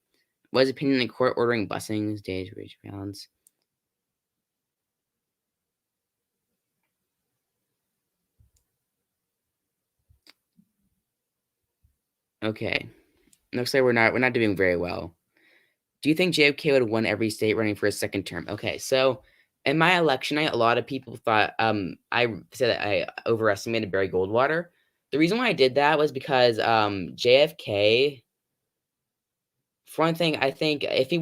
What is his opinion in court ordering busing stage reach balance? Okay, looks like we're not doing very well. Do you think JFK would have won every state running for a second term? Okay, so in my election night, a lot of people thought I said that I overestimated Barry Goldwater. The reason why I did that was because JFK. For one thing, I think if he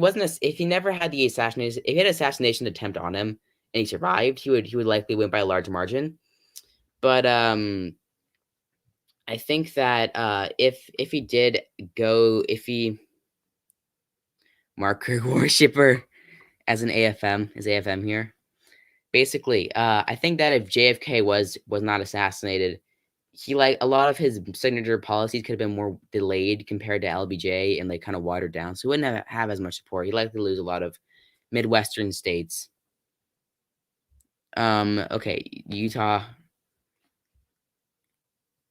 never had the assassination, if he had an assassination attempt on him and he survived, he would likely win by a large margin. But I think that if he did go, if he marker worshipper as an AFM, is AFM here. Basically, I think that if JFK was not assassinated, he like a lot of his signature policies could have been more delayed compared to LBJ and like kind of watered down, so he wouldn't have as much support. He'd likely lose a lot of Midwestern states. Okay, Utah.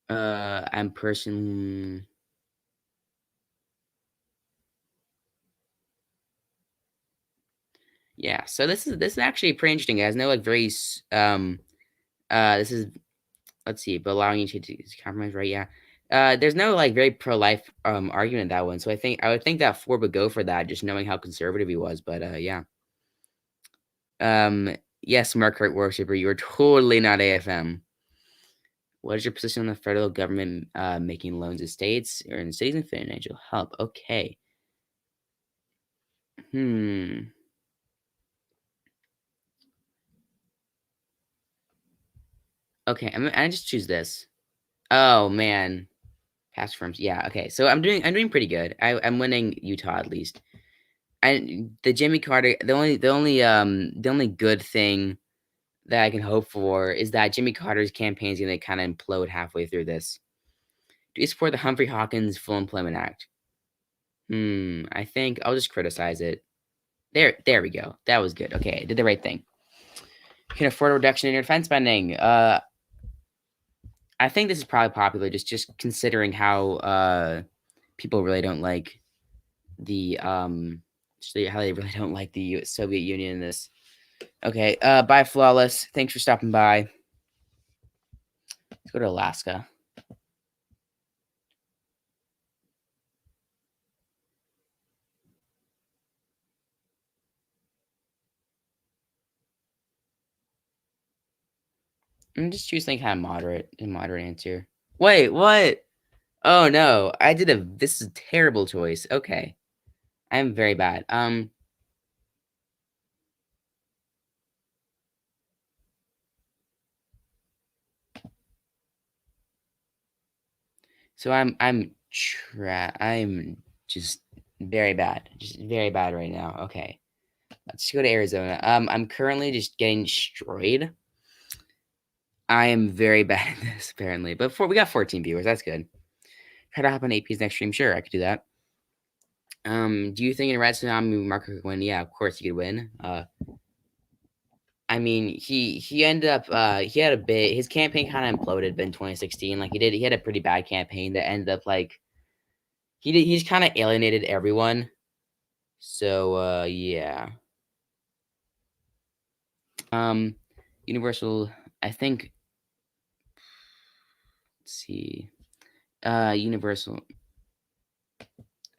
I'm person. Yeah, so this is actually pretty interesting, guys. No, like very this is let's see, but allowing you to compromise, right? Yeah. There's no like very pro-life argument in that one, so I would think that Ford would go for that, just knowing how conservative he was. But yeah. Yes, Mark Worshipper, you are totally not AFM. What is your position on the federal government making loans to states or in cities and financial help? Okay. Hmm. Okay, I just choose this. Oh man, past firms. Yeah. Okay. So I'm doing pretty good. I'm winning Utah at least. And the Jimmy Carter. The only good thing that I can hope for is that Jimmy Carter's campaign is gonna kind of implode halfway through this. Do you support the Humphrey Hawkins Full Employment Act? I think I'll just criticize it. There we go. That was good. Okay, I did the right thing. You can afford a reduction in your defense spending. I think this is probably popular just considering how people really don't like the how they really don't like the Soviet Union in this. Okay, bye Flawless. Thanks for stopping by. Let's go to Alaska. I'm just choosing kind of moderate answer. Wait, what? Oh no, this is a terrible choice. Okay. I'm very bad. So I'm just very bad. Just very bad right now. Okay. Let's go to Arizona. I'm currently just getting destroyed. I am very bad at this apparently. But we got 14 viewers. That's good. Try to hop on AP's next stream. Sure, I could do that. Do you think in Red Tsunami Marco could win? Yeah, of course he could win. I mean, he ended up he had a bit his campaign kind of imploded in 2016. Like he had a pretty bad campaign that ended up like he's kind of alienated everyone. So yeah. Um Universal, I think, let's see. Universal.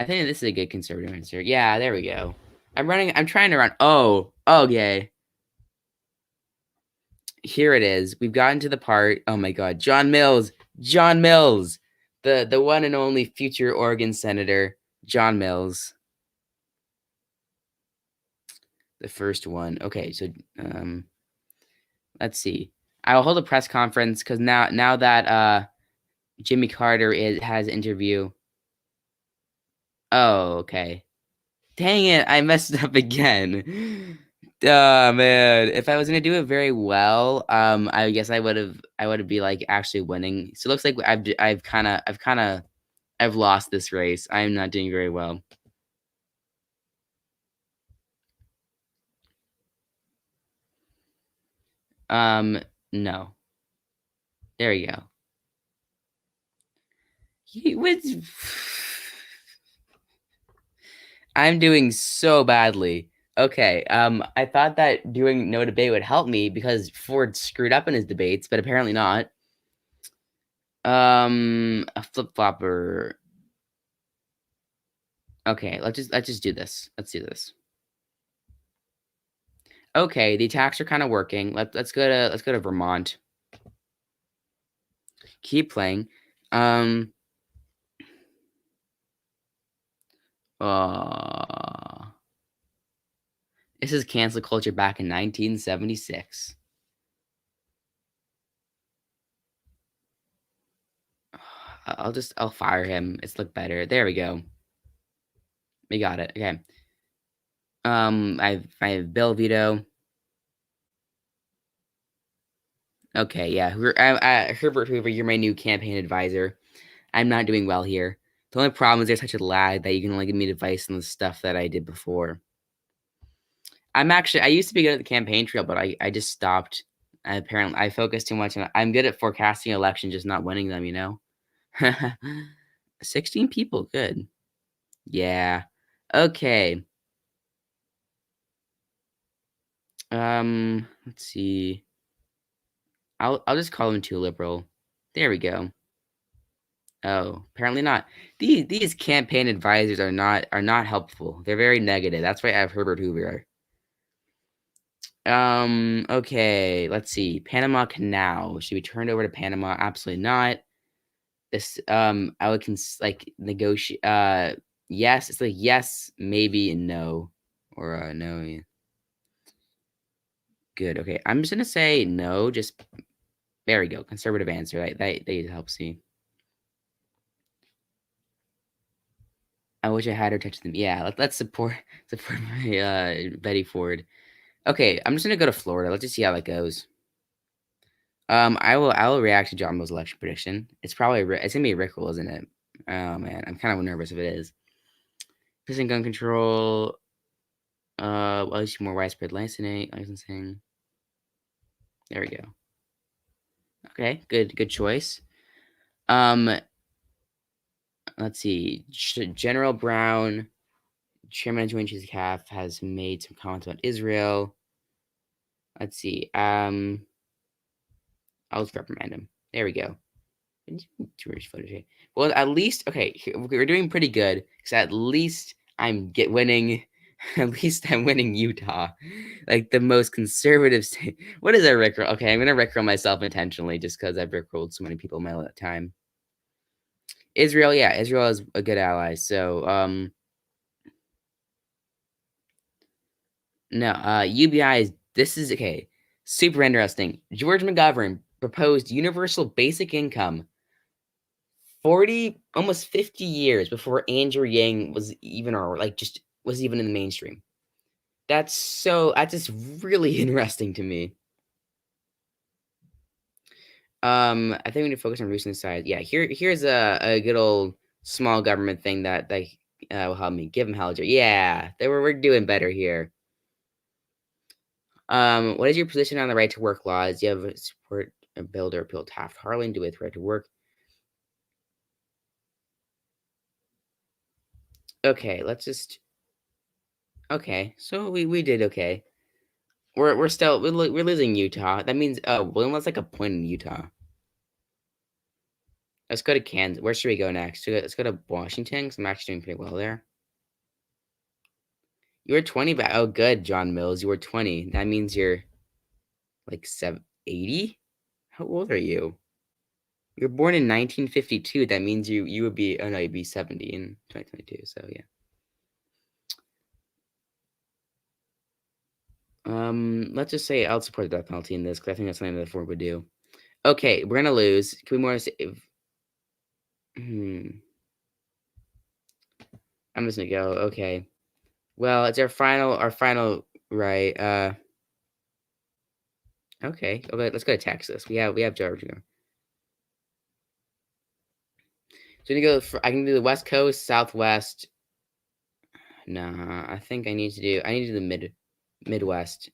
I think this is a good conservative answer. Yeah, there we go. I'm trying to run. Oh, okay. Here it is. We've gotten to the part. Oh my god. John Mills. John Mills. The one and only future Oregon Senator, John Mills. The first one. Okay, so let's see. I will hold a press conference because now that Jimmy Carter has interview. Oh, okay. Dang it, I messed up again. Oh man, if I was gonna do it very well, I guess I would be like actually winning. So it looks like I've lost this race. I am not doing very well. No. There you go. I'm doing so badly. Okay, I thought that doing no debate would help me because Ford screwed up in his debates, but apparently not. A flip flopper. Okay, let's just do this. Let's do this. Okay, the attacks are kind of working. Let's go to Vermont. Keep playing. Uh, this is cancel culture back in 1976. I'll fire him. It's look better. There we go. We got it. Okay. I have Bill veto. Okay, yeah. Herbert Hoover, you're my new campaign advisor. I'm not doing well here. The only problem is there's such a lag that you can only give me advice on the stuff that I did before. I used to be good at the campaign trail, but I just stopped. Apparently, I focused too much on. I'm good at forecasting elections, just not winning them. 16 people, good. Yeah. Okay. Let's see. I'll just call him too liberal. There we go. Oh, apparently not. These campaign advisors are not helpful. They're very negative. That's why I have Herbert Hoover. Okay, let's see. Panama Canal should be turned over to Panama. Absolutely not. This I would like negotiate. Yes, it's like yes, maybe, and no, or no. Yeah. Good. Okay, I'm just gonna say no. Just there we go. Conservative answer. That helps me. I wish I had her touch them. Yeah, let's support my Betty Ford. Okay, I'm just gonna go to Florida. Let's just see how that goes. I will react to John Mill's election prediction. It's gonna be Rickle, isn't it? Oh man, I'm kind of nervous if it is. Prison gun control. Well, more widespread licensing. There we go. Okay, good choice. Let's see. General Brown, Chairman of Joint Chiefs of CAF, has made some comments about Israel. Let's see. I'll just reprimand him. There we go. Tourist footage. Well, at least okay. We're doing pretty good because at least I'm winning. At least I'm winning Utah, like the most conservative state. What is a rickroll? Okay, I'm gonna rickroll myself intentionally just because I've rickrolled so many people in my time. Israel, yeah, Israel is a good ally. So, no, UBI is this is okay. Super interesting. George McGovern proposed universal basic income 40, almost 50 years before Andrew Yang was even in the mainstream. That's just really interesting to me. I think we need to focus on reducing size. Yeah, here's a good old small government thing that will help me. Give them hell. Yeah, we're doing better here. What is your position on the right to work laws? Do you have a support a bill to repeal Taft-Harlan? Do with right to work? Okay, let's just. Okay, so we did okay. We're still we're losing Utah. That means William was like a point in Utah. Let's go to Kansas. Where should we go next? Let's go to Washington. 'Cause I'm actually doing pretty well there. You were 20 back. Oh, good, John Mills. You were 20. That means you're like 80. How old are you? You're born in 1952. That means you would be. Oh no, you'd be 70 in 2022. So yeah. Let's just say I'll support the death penalty in this because I think that's something that the Ford would do. Okay, we're gonna lose. Can we more save? I'm just gonna go. Okay. Well, it's our final right. Okay. Okay, let's go to Texas. We have Georgia. So we go. I can do the West Coast, Southwest. Nah, I need to do the Midwest.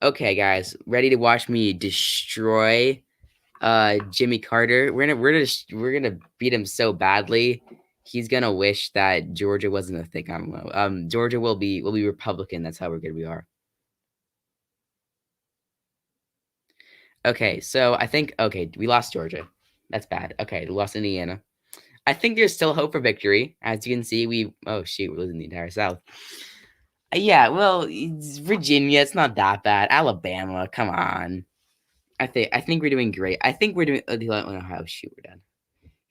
Okay, guys, ready to watch me destroy Jimmy Carter. We're gonna beat him so badly. He's gonna wish that Georgia wasn't a thing. I don't know. Georgia will be Republican. That's how good we are. Okay, so I think we lost Georgia. That's bad. Okay, we lost Indiana. I think there's still hope for victory. As you can see, we're losing the entire South. Yeah, well, it's Virginia, it's not that bad. Alabama, come on. I think we're doing great. I think we're doing. Ohio, shoot, we're done.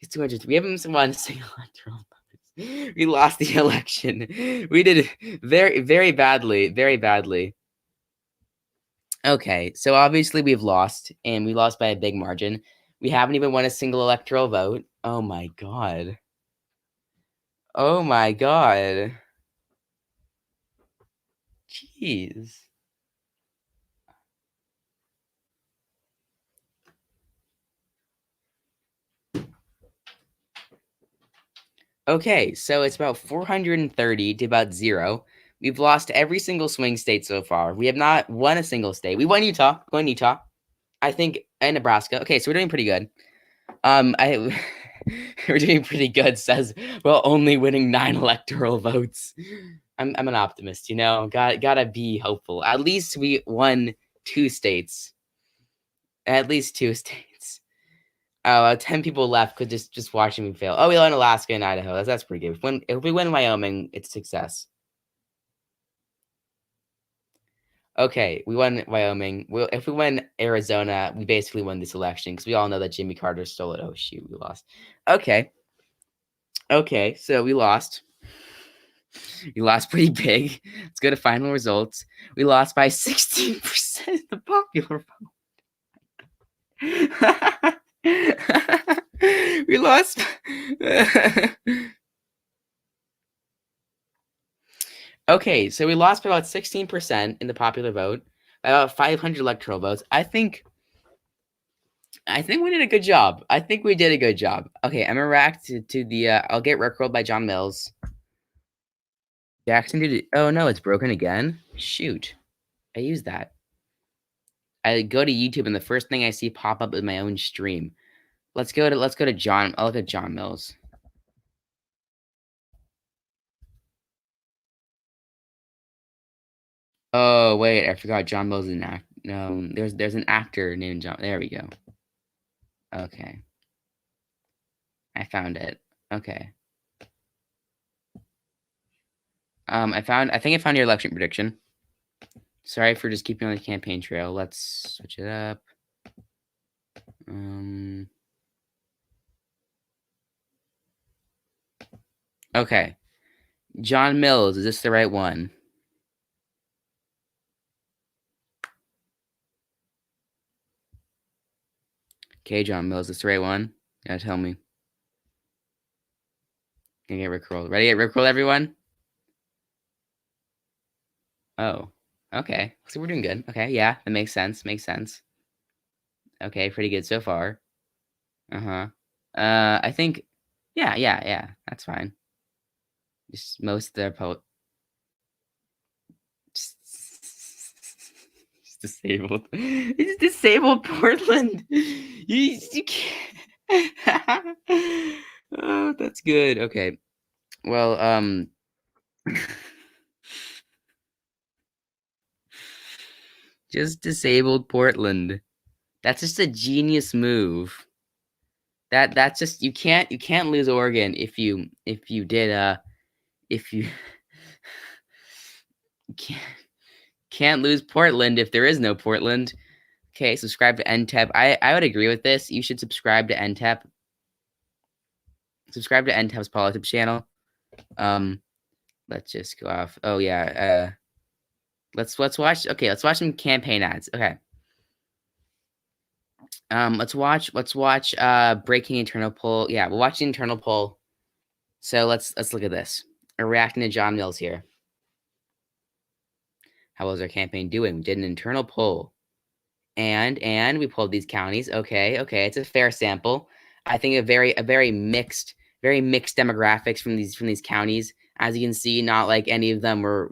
It's 200. We haven't won a single electoral vote. We lost the election. We did very, very badly. Very badly. Okay, so obviously we've lost, and we lost by a big margin. We haven't even won a single electoral vote. Oh my god. Oh my god. Jeez. Okay, so it's about 430 to about 0. We've lost every single swing state so far. We have not won a single state. We won Utah. Won Utah. I think and Nebraska. Okay, so we're doing pretty good. I we're doing pretty good. Says well, only winning 9 electoral votes. I'm an optimist, you know. Gotta be hopeful. At least we won 2 states. At least 2 states. Oh, 10 people left could just watching me fail. Oh, we won Alaska and Idaho. That's pretty good. If we win Wyoming, it's success. Okay, we won Wyoming. If we win Arizona, we basically won this election because we all know that Jimmy Carter stole it. Oh shoot, we lost. Okay. Okay, so we lost. We lost pretty big. Let's go to final results. We lost by 16% of the popular vote. We lost. Okay, so we lost by about 16% in the popular vote, by about 500 electoral votes. I think we did a good job. I think we did a good job. Okay, I'm gonna react to the I'll get rickrolled by John Mills. Jackson did it. Oh no, it's broken again. Shoot, I use that. I go to YouTube and the first thing I see pop up is my own stream. Let's go to John. I'll look at John Mills. Oh wait, I forgot John Mills is an act. No, there's an actor named John. There we go. Okay, I found it. Okay. I think I found your election prediction. Sorry for just keeping on the campaign trail. Let's switch it up. Okay. John Mills, is this the right one? Okay, John Mills, is this the right one? You gotta tell me. Gonna get rickrolled. Ready to get rickrolled, everyone? Oh. Okay. So we're doing good. Okay, yeah, that makes sense. Makes sense. Okay, pretty good so far. Uh-huh. I think yeah, that's fine. Just most of their It's disabled. It's disabled Portland. You can't. Oh, that's good. Okay. Well, just disabled Portland. That's just a genius move. That's just you can't lose Oregon if you did if you can't can't lose Portland if there is no Portland. Okay, subscribe to NTEP. I would agree with this. You should subscribe to NTEP. Subscribe to NTEP's politics channel. Um, let's just go off. Oh yeah. Let's watch. Okay, let's watch some campaign ads. Okay. Let's watch breaking internal poll. Yeah, we'll watch the internal poll. So let's look at this. We're reacting to John Mills here. How was our campaign doing? We did an internal poll. And we pulled these counties. Okay, it's a fair sample. I think a very mixed demographics from these counties. As you can see, not like any of them were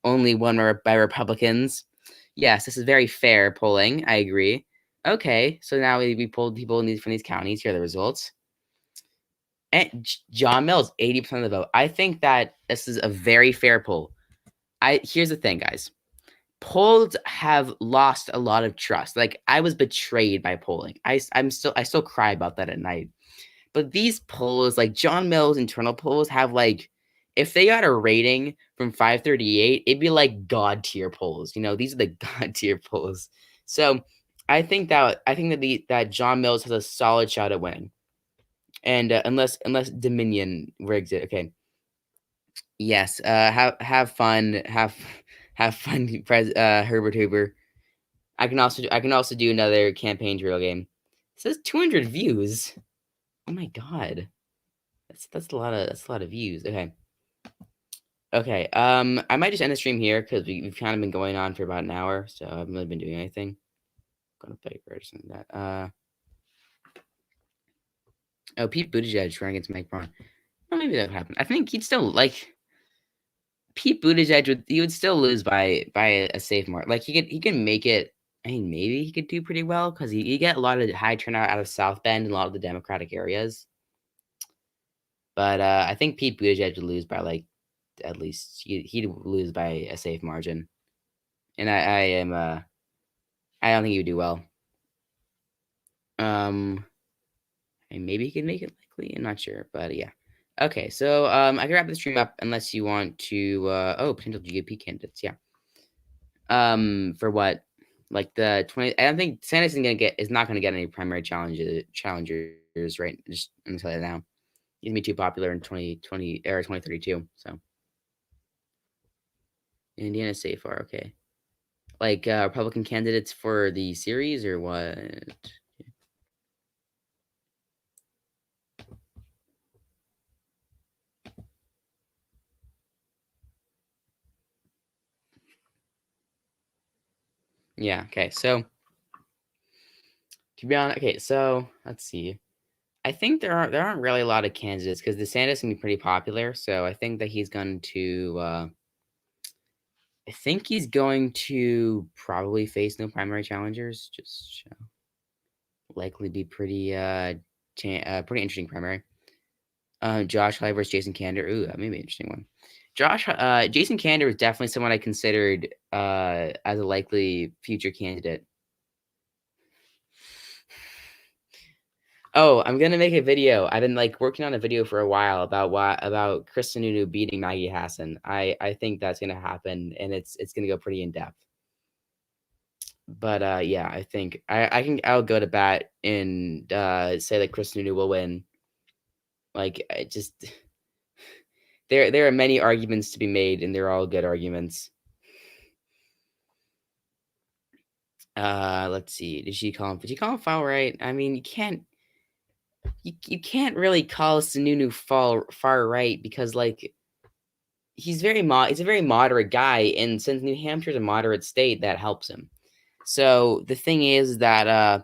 only won by Republicans. Yes, this is very fair polling. I agree. Okay, so now we pulled people from these counties. Here are the results. And John Mills, 80% of the vote. I think that this is a very fair poll. Here's the thing, guys. Polls have lost a lot of trust. Like, I was betrayed by polling. I still cry about that at night. But these polls, like John Mills internal polls, have like, if they got a rating from 538, it'd be like god tier polls. You know, these are the god tier polls. So I think that John Mills has a solid shot at winning. And unless Dominion rigs it, okay. Yes. Have fun. Have fun, Herbert Hoover. I can also do another campaign drill game. It says 200 views. Oh my god. That's a lot of views. Okay. Okay. I might just end the stream here because we've kind of been going on for about an hour, so I haven't really been doing anything. Gonna play or something like that. Oh, Pete Buttigieg running against Mike Brown. Well, maybe that would happen. I think he'd still like Pete Buttigieg would still lose by a safe mark. Like he can make it. I mean, maybe he could do pretty well because he get a lot of high turnout out of South Bend and a lot of the Democratic areas. But I think Pete Buttigieg would lose by like at least he'd lose by a safe margin, and I don't think he would do well. And maybe he could make it likely. I'm not sure, but yeah. Okay, so I can wrap the stream up unless you want to. Potential GOP candidates, yeah. For what? Like the 20. I don't think Sanders is not gonna get any primary challengers, right? Just I'm gonna tell you now. He's gonna be too popular in 2020 or 2032. So Indiana safe far, okay. Like Republican candidates for the series or what? Yeah, okay. So to be honest, okay, so let's see. I think there aren't really a lot of candidates because DeSantis can be pretty popular. So I think that he's going to I think he's going to probably face no primary challengers. Just likely be pretty pretty interesting primary. Josh Hawley versus Jason Kander. Ooh, that may be an interesting one. Jason Kander is definitely someone I considered as a likely future candidate. Oh, I'm gonna make a video. I've been like working on a video for a while about Chris Sununu beating Maggie Hassan. I think that's gonna happen, and it's gonna go pretty in depth. But yeah, I think I'll go to bat and say that Chris Sununu will win. Like I just there are many arguments to be made, and they're all good arguments. Let's see. Did she call him foul right? I mean, you can't really call Sununu far right because like he's a very moderate guy, and since New Hampshire's a moderate state, that helps him. So the thing is that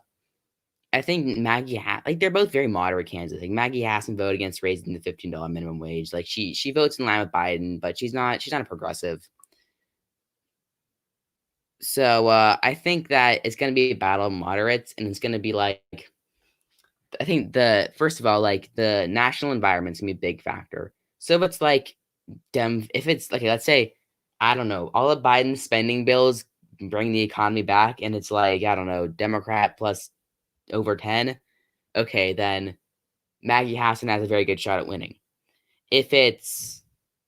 I think like they're both very moderate candidates. Like Maggie Hassan voted against raising the $15 minimum wage. Like she votes in line with Biden, but she's not a progressive. So I think that it's gonna be a battle of moderates, and it's gonna be like I think the first of all, like the national environment's gonna be a big factor. So if it's like if it's like let's say, I don't know, all of Biden's spending bills bring the economy back, and it's like, I don't know, Democrat plus over 10, okay, then Maggie Hassan has a very good shot at winning. If it's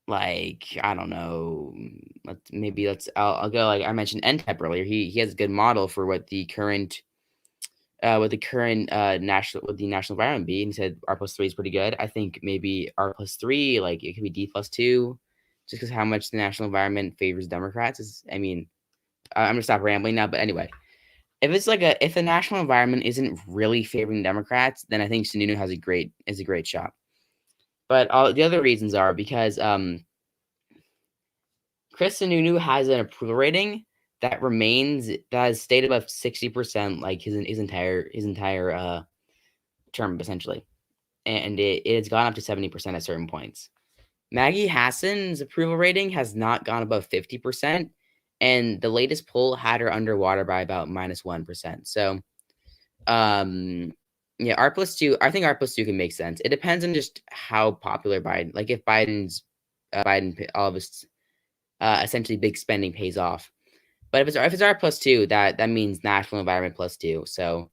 like, I don't know, I'll go like I mentioned NTEP earlier. He has a good model for what the current national with the national environment be, and he said R+3 is pretty good. I think maybe R+3, like it could be D+2, just because how much the national environment favors Democrats is. I mean, I'm gonna stop rambling now, but anyway, if the national environment isn't really favoring Democrats, then I think Sununu has a great shot. But all the other reasons are because Chris Sununu has an approval rating that has stayed above 60% like his entire term essentially, and it's gone up to 70% at certain points. Maggie Hassan's approval rating has not gone above 50%, and the latest poll had her underwater by about -1%. So, yeah, R+2. I think R+2 can make sense. It depends on just how popular Biden. Like if all of his essentially big spending pays off. But if it's R+2, that means national environment +2. So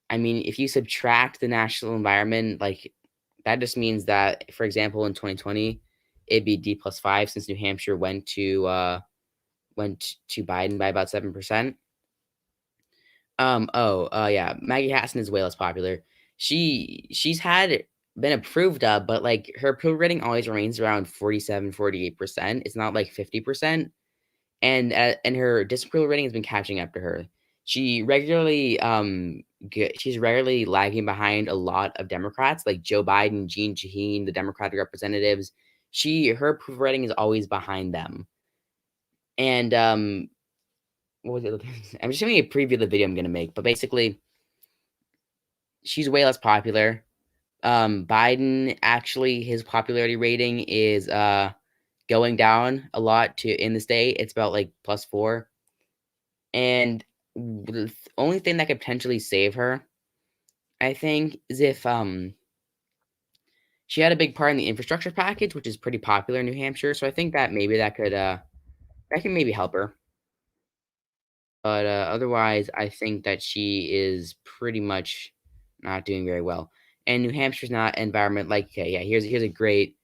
I mean, if you subtract the national environment, like that just means that, for example, in 2020, it'd be D+5 since New Hampshire went to Biden by about 7%. Yeah, Maggie Hassan is way less popular. She's had been approved of, but like her approval rating always remains around 47, 48%. It's not like 50%. And her disapproval rating has been catching up to her. She's regularly lagging behind a lot of Democrats like Joe Biden, Jeanne Shaheen, the Democratic representatives. Her approval rating is always behind them. And what was the other thing? I'm just giving a preview of the video I'm gonna make, but basically, she's way less popular. Biden actually his popularity rating is going down a lot in the state. It's about like +4. And the only thing that could potentially save her, I think, is if she had a big part in the infrastructure package, which is pretty popular in New Hampshire. So I think that maybe that can maybe help her. But otherwise, I think that she is pretty much not doing very well. And New Hampshire's not environment like, okay, yeah, here's a great.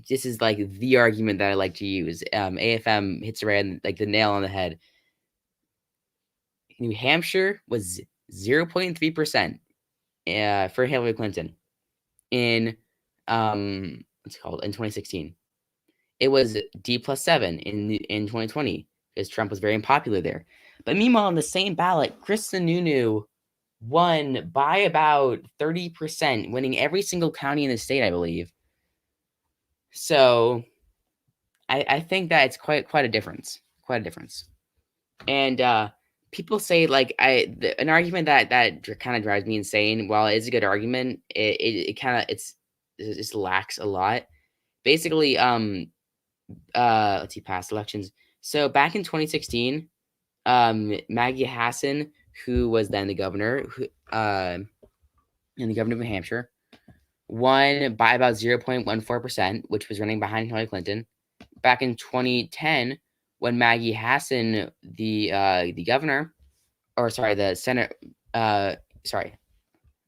This is like the argument that I like to use. AFM hits around like the nail on the head. New Hampshire was 0.3% for Hillary Clinton in what's it called in 2016. It was D+7 in 2020 because Trump was very unpopular there. But meanwhile, on the same ballot, Chris Sununu won by about 30%, winning every single county in the state, I believe. So I think that it's quite a difference. Quite a difference. And people say like an argument that kind of drives me insane. While it is a good argument, it kind of it just lacks a lot. Basically, let's see, past elections. So back in 2016, Maggie Hassan, who was then the governor, and the governor of New Hampshire, won by about 0.14%, which was running behind Hillary Clinton. Back in 2010, when Maggie Hassan, the governor, or sorry, the Senate, sorry,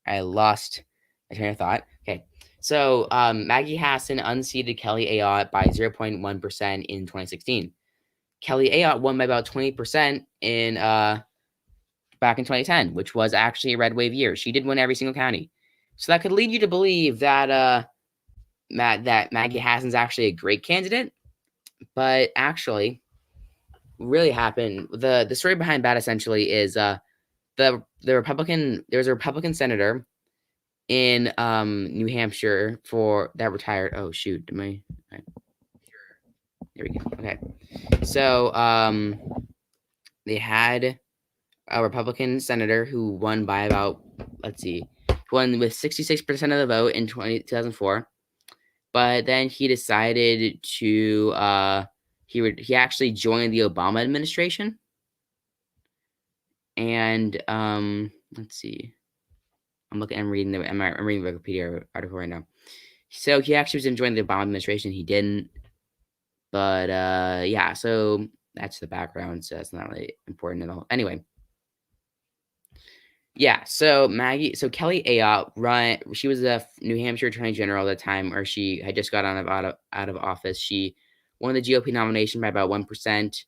I lost my train of thought. Okay. So Maggie Hassan unseated Kelly Ayotte by 0.1% in 2016. Kelly Ayotte won by about 20% in back in 2010, which was actually a red wave year. She did win every single county. So that could lead you to believe that that Maggie Hassan's actually a great candidate. But actually, really happened. The story behind that essentially is the Republican there was a Republican senator in New Hampshire for that retired. Oh shoot, right. There we go. Okay. So they had a Republican senator who won by about, let's see, won with 66% of the vote in 2004. But then he decided to he actually joined the Obama administration. And let's see. I'm reading the Wikipedia article right now. So he actually was enjoying the Obama administration. He didn't. But yeah, so that's the background. So it's not really important at all. Anyway, yeah, so Kelly Ayotte she was a New Hampshire Attorney General at the time, or she had just got out of office. She won the GOP nomination by about 1%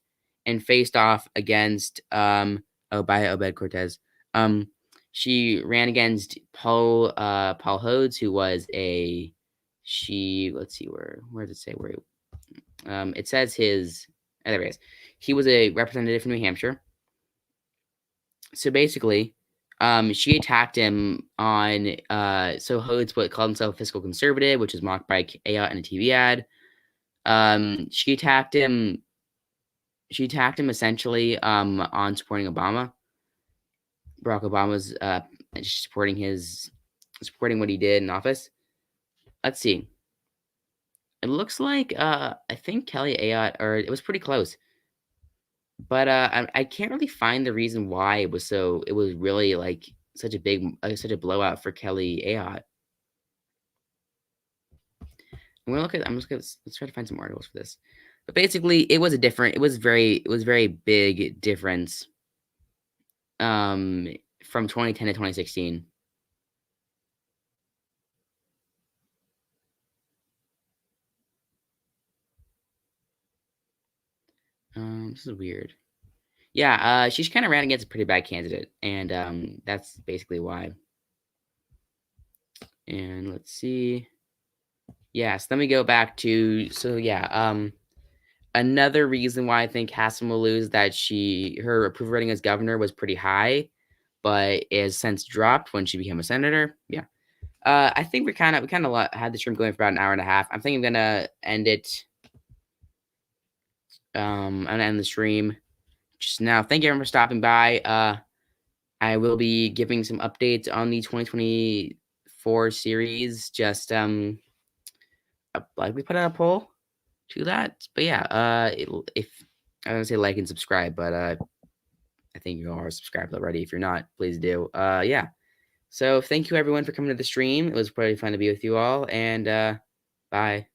and faced off against by Obed Cortez. Um, she ran against Paul Hodes, who was a she. Let's see where does it say where it says his. There he is. He was a representative from New Hampshire. So basically, she attacked him on so Hodes called himself a fiscal conservative, which is mocked by Ayotte in a TV ad. She attacked him. She attacked him essentially on supporting Obama. Barack Obama's supporting what he did in office. Let's see. It looks like I think Kelly Ayotte, or it was pretty close. But I can't really find the reason why it was really like such a blowout for Kelly Ayotte. Let's try to find some articles for this. But basically, it was very big difference um from 2010 to 2016. This is weird. Yeah, she kind of ran against a pretty bad candidate, and that's basically why. And let's see. Yes, let me go back to another reason why I think Hassan will lose that her approval rating as governor was pretty high, but is since dropped when she became a senator. Yeah. I think we kind of had the stream going for about an hour and a half. I'm thinking I'm gonna end it. I'm gonna end the stream just now. Thank you everyone for stopping by. I will be giving some updates on the 2024 series. Just like we put out a poll to that. But yeah, if I don't say like and subscribe, but I think you are subscribed already. If you're not, please do. Yeah. So thank you everyone for coming to the stream. It was pretty fun to be with you all, and bye.